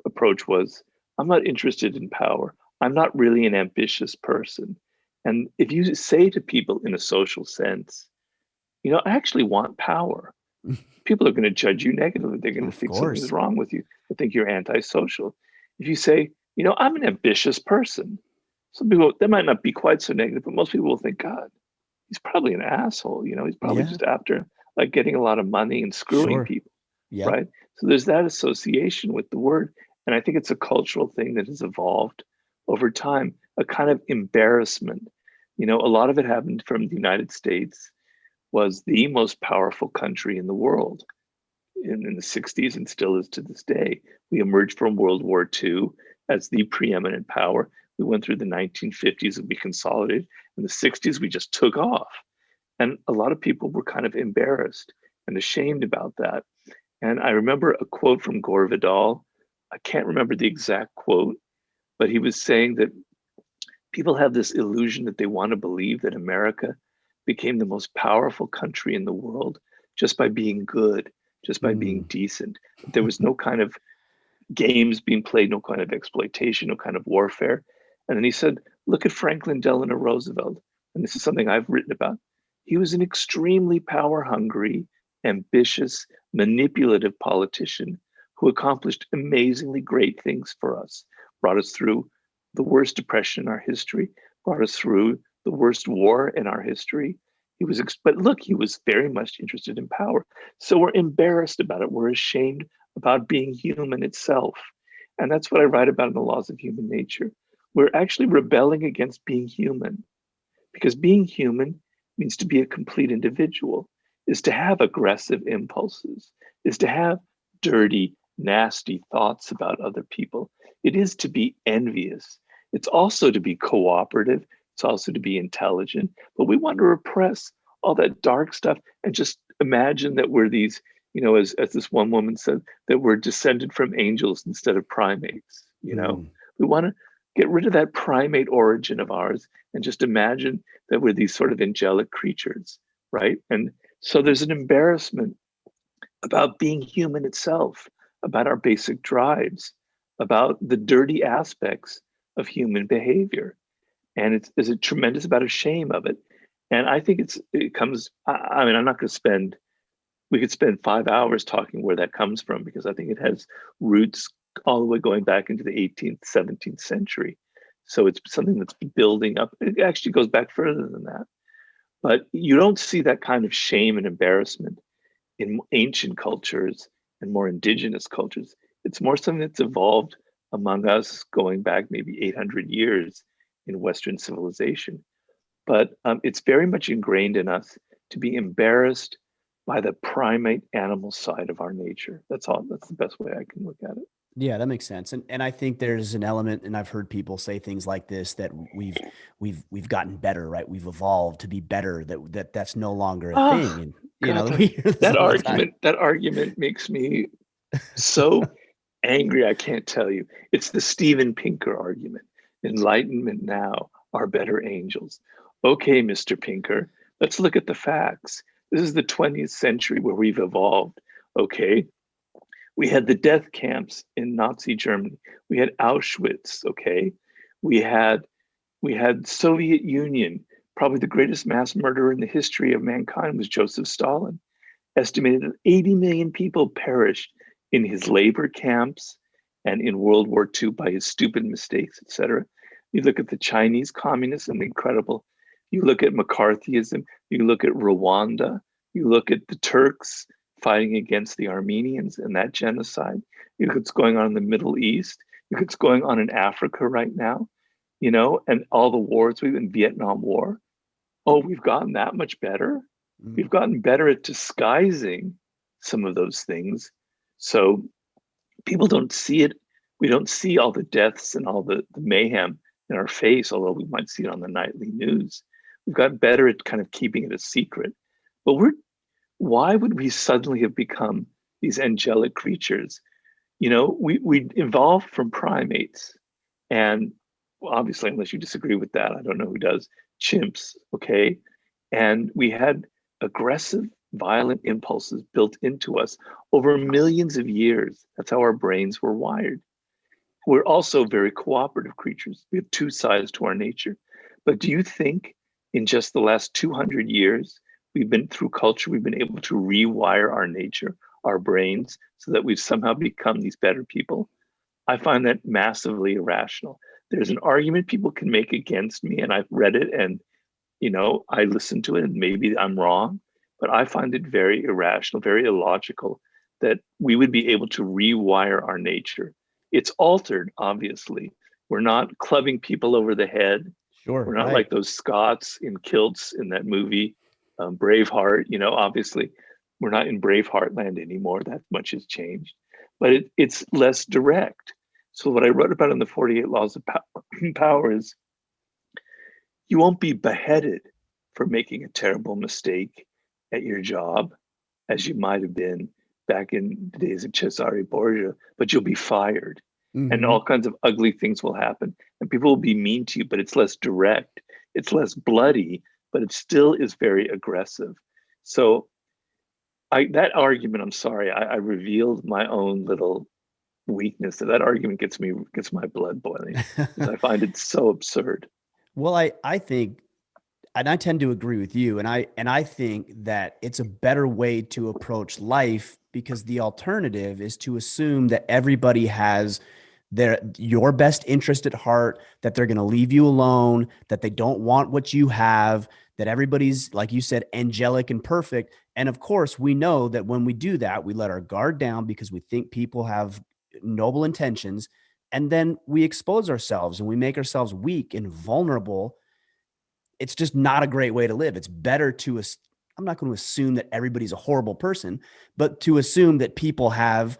approach was, I'm not interested in power. I'm not really an ambitious person. And if you say to people in a social sense, I actually want power, people are going to judge you negatively. They're going to of think something's course. wrong with you. They think you're antisocial. If you say, I'm an ambitious person, some people, that might not be quite so negative, but most people will think, God, he's probably an asshole. He's probably Yeah, just after like getting a lot of money and screwing sure. people, Yep. right? So there's that association with the word. And I think it's a cultural thing that has evolved over time, a kind of embarrassment. A lot of it happened from the United States, was the most powerful country in the world in the 60s and still is to this day. We emerged from World War II as the preeminent power. We went through the 1950s and we consolidated. In the 60s, we just took off. And a lot of people were kind of embarrassed and ashamed about that. And I remember a quote from Gore Vidal. I can't remember the exact quote, but he was saying that people have this illusion that they want to believe that America became the most powerful country in the world just by being good, just by being Mm. decent. There was no kind of games being played, no kind of exploitation, no kind of warfare. And then he said, look at Franklin Delano Roosevelt. And this is something I've written about. He was an extremely power hungry, ambitious, manipulative politician who accomplished amazingly great things for us, brought us through the worst depression in our history, brought us through the worst war in our history. But look, he was very much interested in power. So we're embarrassed about it. We're ashamed about being human itself. And that's what I write about in The Laws of Human Nature. We're actually rebelling against being human, because being human means to be a complete individual, is to have aggressive impulses, is to have dirty, nasty thoughts about other people. It is to be envious. It's also to be cooperative. It's also to be intelligent. But we want to repress all that dark stuff and just imagine that we're these, as this one woman said, that we're descended from angels instead of primates. Mm. We want to get rid of that primate origin of ours and just imagine that we're these sort of angelic creatures, right? And so there's an embarrassment about being human itself, about our basic drives, about the dirty aspects of human behavior. And there's a tremendous amount of shame of it. And I think it comes, I mean, I'm not going to spend, we could spend 5 hours talking where that comes from, because I think it has roots all the way going back into the 18th, 17th century. So it's something that's building up. It actually goes back further than that. But you don't see that kind of shame and embarrassment in ancient cultures and more indigenous cultures. It's more something that's evolved among us going back maybe 800 years in Western civilization. But it's very much ingrained in us to be embarrassed by the primate animal side of our nature. That's all. That's the best way I can look at it. Yeah, that makes sense. And I think there's an element, and I've heard people say things like this, that we've gotten better, right? We've evolved to be better, that's no longer a thing. Ah, And God, we hear this that all the time. argument makes me so angry. I can't tell you. It's the Steven Pinker argument. Enlightenment now are better angels. Okay, Mr. Pinker, let's look at the facts. This is the 20th century where we've evolved. Okay, we had the death camps in Nazi Germany. We had Auschwitz. Okay, we had Soviet Union. Probably the greatest mass murderer in the history of mankind was Joseph Stalin. Estimated that 80 million people perished in his labor camps and in World War II by his stupid mistakes, etc. You look at the Chinese communism, incredible. You look at McCarthyism. You look at Rwanda. You look at the Turks fighting against the Armenians and that genocide. You look at what's going on in the Middle East. You look at what's going on in Africa right now, and all the wars we've in Vietnam War. Oh, we've gotten that much better. Mm. We've gotten better at disguising some of those things. So people don't see it. We don't see all the deaths and all the mayhem in our face, although we might see it on the nightly news. We've got better at kind of keeping it a secret. But why would we suddenly have become these angelic creatures? We evolved from primates, and well, obviously, unless you disagree with that, I don't know who does, chimps, okay? And we had aggressive, violent impulses built into us over millions of years. That's how our brains were wired. We're also very cooperative creatures. We have two sides to our nature. But do you think in just the last 200 years, we've been through culture, we've been able to rewire our nature, our brains, so that we've somehow become these better people? I find that massively irrational. There's an argument people can make against me, and I've read it, and I listen to it, and maybe I'm wrong, but I find it very irrational, very illogical that we would be able to rewire our nature. It's altered, obviously. We're not clubbing people over the head. Sure, We're not right. like those Scots in kilts in that movie, Braveheart. Obviously, we're not in Braveheart land anymore. That much has changed, but it's less direct. So what I wrote about in the 48 Laws of Power is you won't be beheaded for making a terrible mistake at your job, as you might have been back in the days of Cesare Borgia, but you'll be fired. And Hmm. all kinds of ugly things will happen. And people will be mean to you, but it's less direct. It's less bloody, but it still is very aggressive. So that argument, I'm sorry, I revealed my own little weakness. That argument gets my blood boiling because I find it so absurd. Well, I think, and I tend to agree with you, and I think that it's a better way to approach life, because the alternative is to assume that everybody has your best interest at heart, that they're going to leave you alone, that they don't want what you have, that everybody's, like you said, angelic and perfect. And of course, we know that when we do that, we let our guard down because we think people have noble intentions, and then we expose ourselves and we make ourselves weak and vulnerable. It's just not a great way to live. It's better to, I'm not going to assume that everybody's a horrible person, but to assume that people have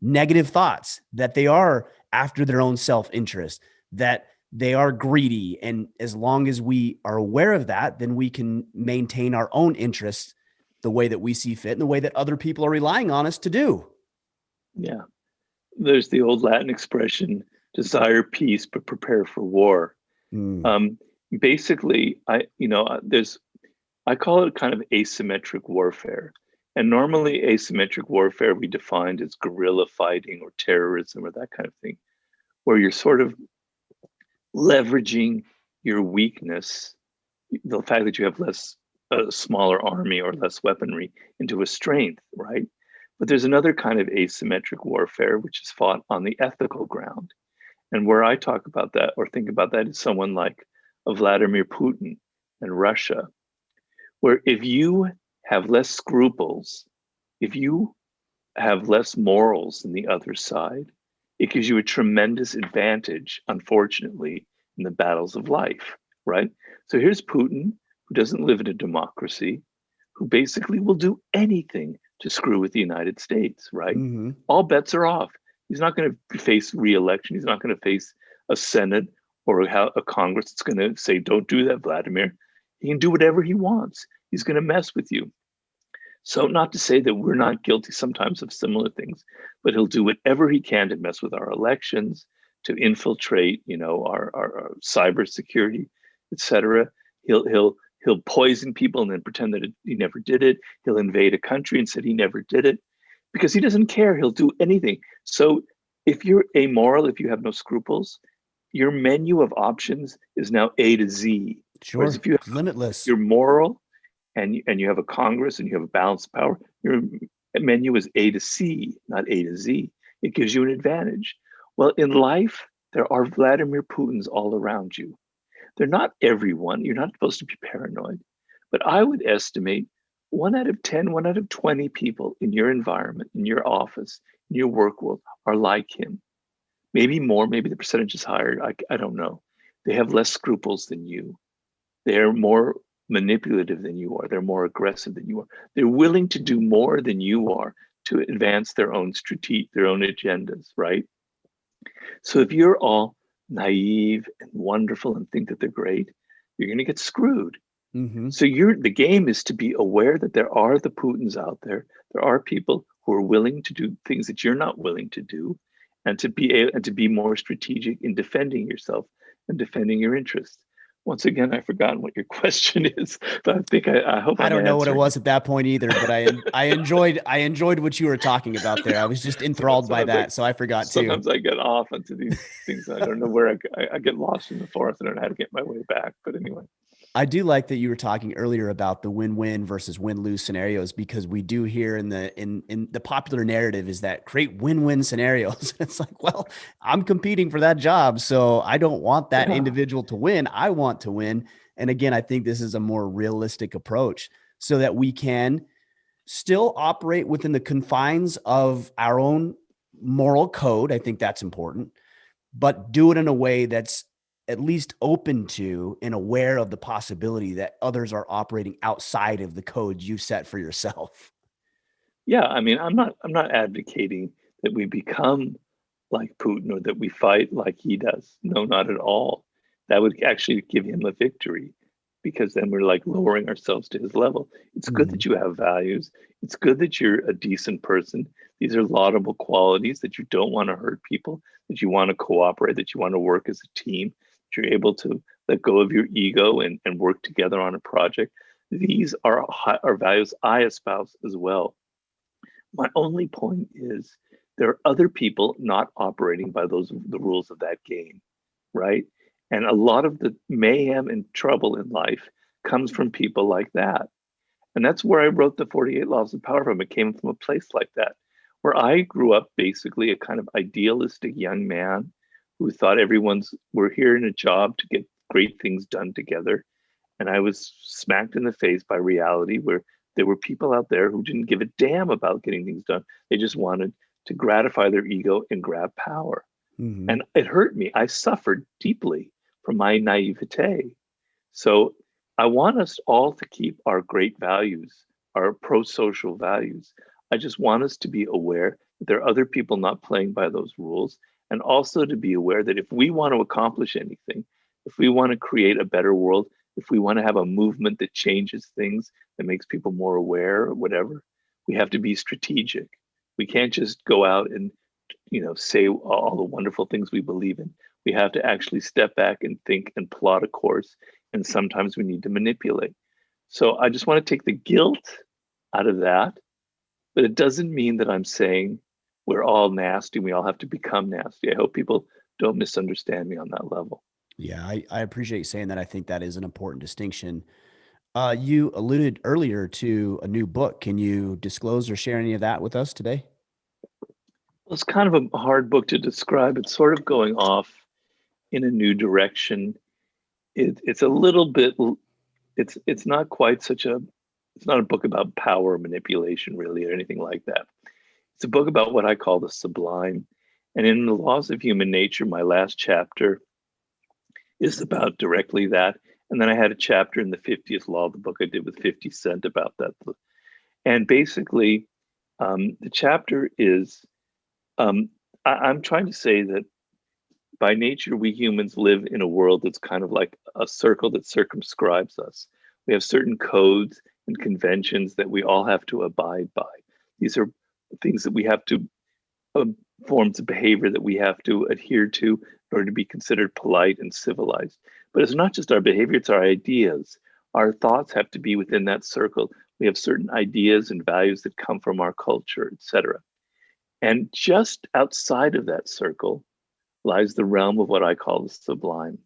negative thoughts, that they are after their own self-interest, that they are greedy. And as long as we are aware of that, then we can maintain our own interests the way that we see fit and the way that other people are relying on us to do. Yeah. There's the old Latin expression, desire peace, but prepare for war. Mm. Um, Basically, I call it kind of asymmetric warfare. And normally, asymmetric warfare we defined as guerrilla fighting or terrorism or that kind of thing, where you're sort of leveraging your weakness, the fact that you have a smaller army or less weaponry, into a strength, right? But there's another kind of asymmetric warfare, which is fought on the ethical ground. And where I talk about that or think about that is someone like a Vladimir Putin and Russia, where if you have less scruples, if you have less morals than the other side, it gives you a tremendous advantage, unfortunately, in the battles of life, right? So here's Putin, who doesn't live in a democracy, who basically will do anything to screw with the United States, right? Hmm. All bets are off. He's not going to face re-election. He's not going to face a Senate or a Congress that's going to say, don't do that, Vladimir. He can do whatever he wants. He's going to mess with you. So not to say that we're not guilty sometimes of similar things, but he'll do whatever he can to mess with our elections, to infiltrate, our cybersecurity, etc. He'll poison people and then pretend that he never did it. He'll invade a country and said he never did it because he doesn't care. He'll do anything. So if you're amoral, if you have no scruples, your menu of options is now A to Z. Whereas Sure. if you have, Limitless. you're moral and you have a Congress and you have a balance of power, your menu is A to C, not A to Z. It gives you an advantage. Well, in life, there are Vladimir Putins all around you. They're not everyone. You're not supposed to be paranoid. But I would estimate 1 out of 10, 1 out of 20 people in your environment, in your office, in your work world are like him. Maybe more, maybe the percentage is higher. I don't know. They have less scruples than you. They're more manipulative than you are. They're more aggressive than you are. They're willing to do more than you are to advance their own their own agendas, right? So if you're all naive and wonderful and think that they're great, you're going to get screwed. Mm-hmm. So the game is to be aware that there are the Putins out there. There are people who are willing to do things that you're not willing to do, and to be more strategic in defending yourself and defending your interests. Once again, I've forgotten what your question is, but I hope I I'm don't know what it answering was at that point either, but I enjoyed what you were talking about there. I was just enthralled by sometimes I that, so I forgot too. sometimes I get off into these things. I don't know where I get lost in the forest. I don't know how to get my way back. But anyway. I do like that you were talking earlier about the win-win versus win-lose scenarios, because we do hear in the popular narrative is that create win-win scenarios. It's like, well, I'm competing for that job, so I don't want that Yeah. individual to win. I want to win. And again, I think this is a more realistic approach so that we can still operate within the confines of our own moral code. I think that's important, but do it in a way that's at least open to and aware of the possibility that others are operating outside of the codes you set for yourself. Yeah, I mean, I'm not advocating that we become like Putin or that we fight like he does. No, not at all. That would actually give him a victory because then we're like lowering ourselves to his level. It's good Mm-hmm. that you have values. It's good that you're a decent person. These are laudable qualities that you don't want to hurt people, that you want to cooperate, that you want to work as a team, that you're able to let go of your ego and work together on a project. These are values I espouse as well. My only point is there are other people not operating by the rules of that game, right? And a lot of the mayhem and trouble in life comes from people like that. And that's where I wrote the 48 Laws of Power from. It came from a place like that, where I grew up basically a kind of idealistic young man who thought we're here in a job to get great things done together. And I was smacked in the face by reality where there were people out there who didn't give a damn about getting things done. They just wanted to gratify their ego and grab power. Mm-hmm. And it hurt me. I suffered deeply from my naivete. So I want us all to keep our great values, our pro social values. I just want us to be aware that there are other people not playing by those rules, and also to be aware that if we want to accomplish anything, if we want to create a better world, if we want to have a movement that changes things, that makes people more aware or whatever, we have to be strategic. We can't just go out and say all the wonderful things we believe in. We have to actually step back and think and plot a course. And sometimes we need to manipulate. So I just want to take the guilt out of that. But it doesn't mean that I'm saying we're all nasty. We all have to become nasty. I hope people don't misunderstand me on that level. Yeah, I appreciate you saying that. I think that is an important distinction. You alluded earlier to a new book. Can you disclose or share any of that with us today? Well, it's kind of a hard book to describe. It's sort of going off in a new direction. It's a little bit. It's not quite such a. It's not a book about power manipulation, really, or anything like that. It's a book about what I call the sublime. And in the Laws of Human Nature, my last chapter is about directly that. And then I had a chapter in the 50th Law, the book I did with 50 Cent about that. And basically, the chapter is um, I'm trying to say that by nature, we humans live in a world that's kind of like a circle that circumscribes us. We have certain codes and conventions that we all have to abide by. These are things that we have to, forms of behavior that we have to adhere to in order to be considered polite and civilized. But it's not just our behavior, it's our ideas. Our thoughts have to be within that circle. We have certain ideas and values that come from our culture, etc. And just outside of that circle lies the realm of what I call the sublime.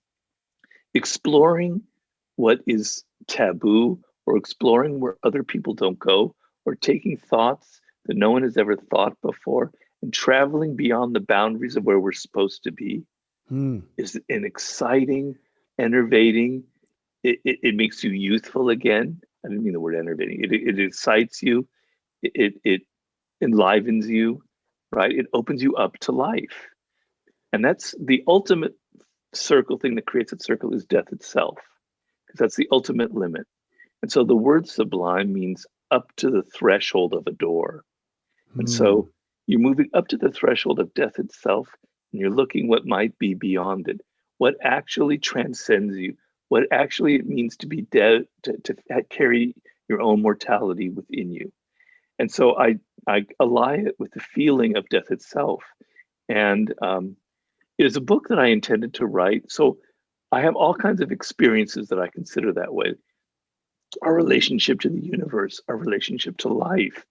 Exploring what is taboo, or exploring where other people don't go, or taking thoughts that no one has ever thought before and traveling beyond the boundaries of where we're supposed to be Hmm. is an exciting, enervating. It makes you youthful again. I didn't mean the word enervating. It excites you. It enlivens you, right? It opens you up to life. And that's the ultimate circle thing that creates that circle is death itself, because that's the ultimate limit. And so the word sublime means up to the threshold of a door. And Hmm. so you're moving up to the threshold of death itself, and you're looking what might be beyond it, what actually transcends you, what actually it means to be dead, to carry your own mortality within you. And so I ally it with the feeling of death itself. And it is a book that I intended to write. So I have all kinds of experiences that I consider that way. Our relationship to the universe, our relationship to life,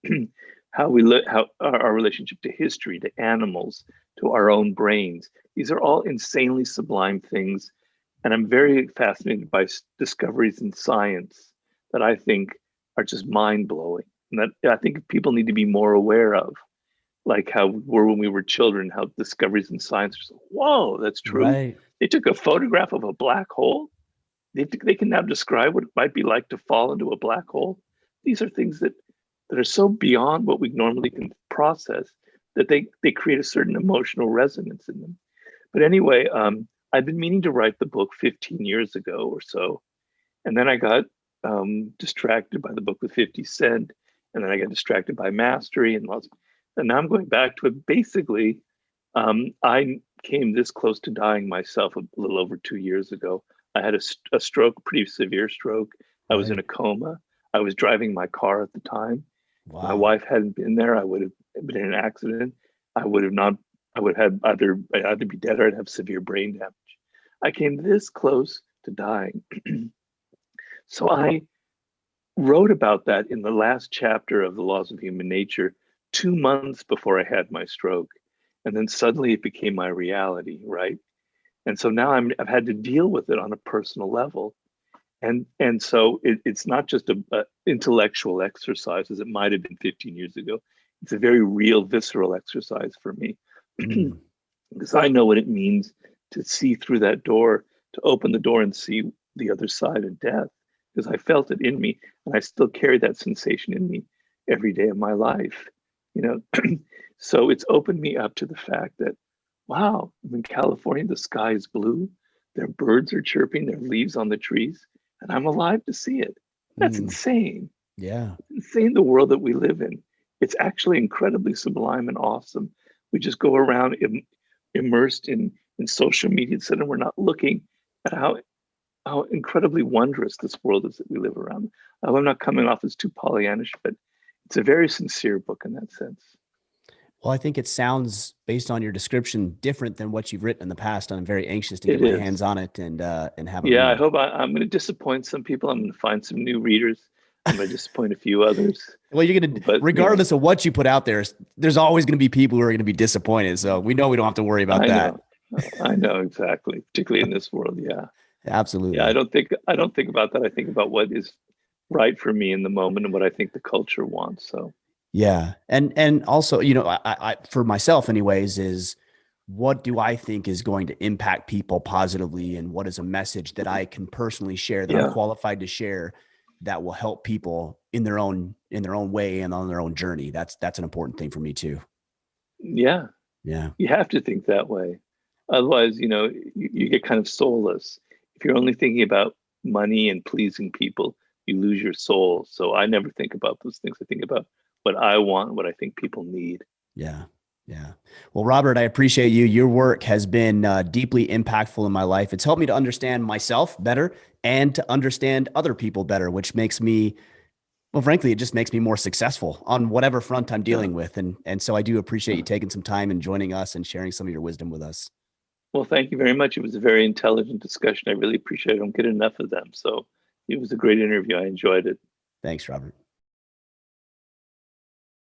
how we live, how our relationship to history, to animals, to our own brains. These are all insanely sublime things. And I'm very fascinated by discoveries in science that I think are just mind blowing, and that I think people need to be more aware of, like how we were when we were children, how discoveries in science are so, whoa, that's true. Right. They took a photograph of a black hole. They can now describe what it might be like to fall into a black hole. These are things that are so beyond what we normally can process that they create a certain emotional resonance in them. But anyway, I've been meaning to write the book 15 years ago or so. And then I got distracted by the book with 50 Cent. And then I got distracted by Mastery and lots. And now I'm going back to it. Basically, I came this close to dying myself a little over 2 years ago. I had a stroke, pretty severe stroke. I was in Right. a coma. I was driving my car at the time. If my Wow. wife hadn't been there, I would have been in an accident. I would have not. I would have I'd either be dead or I'd have severe brain damage. I came this close to dying. So I wrote about that in the last chapter of The Laws of Human Nature, 2 months before I had my stroke. And then suddenly it became my reality, right? And so now I've had to deal with it on a personal level. And so it's not just a intellectual exercise as it might have been 15 years ago. It's a very real, visceral exercise for me Hmm. because I know what it means to see through that door, to open the door and see the other side of death, because I felt it in me and I still carry that sensation in me every day of my life, you know. So it's opened me up to the fact that, wow, in California, the sky is blue, their birds are chirping, there are leaves on the trees, and I'm alive to see it. That's Hmm. insane. Yeah. It's insane the world that we live in. It's actually incredibly sublime and awesome. We just go around immersed in social media, and we're not looking at how incredibly wondrous this world is that we live around. I'm not coming off as too Pollyannish, but it's a very sincere book in that sense. Well, I think it sounds, based on your description, different than what you've written in the past. I'm very anxious to get It my is. hands on it and have a Yeah, I read. hope I'm going to disappoint some people. I'm going to find some new readers. I'm going to disappoint a few others. Well, you're gonna, But, you know, regardless of what you put out there, there's always gonna be people who are gonna be disappointed. So we know we don't have to worry about I that. know. I know exactly, particularly in this world. Yeah. Yeah, Absolutely. I don't think about that. I think about what is right for me in the moment and what I think the culture wants. So Yeah. And also, for myself anyways, is what do I think is going to impact people positively, and what is a message that I can personally share, that I'm yeah, qualified to share, that will help people in their own way and on their own journey. That's an important thing for me too. yeah, Yeah. you have to think that way. Otherwise, you get kind of soulless. If you're only thinking about money and pleasing people, you lose your soul. So I never think about those things. I think about what I want, what I think people need. Yeah. Yeah. Well, Robert, I appreciate you. Your work has been deeply impactful in my life. It's helped me to understand myself better and to understand other people better, which makes me, well, frankly, it just makes me more successful on whatever front I'm Yeah. dealing with. And so I do appreciate you taking some time and joining us and sharing some of your wisdom with us. Well, thank you very much. It was a very intelligent discussion. I really appreciate it. I don't get enough of them. So it was a great interview. I enjoyed it. Thanks, Robert.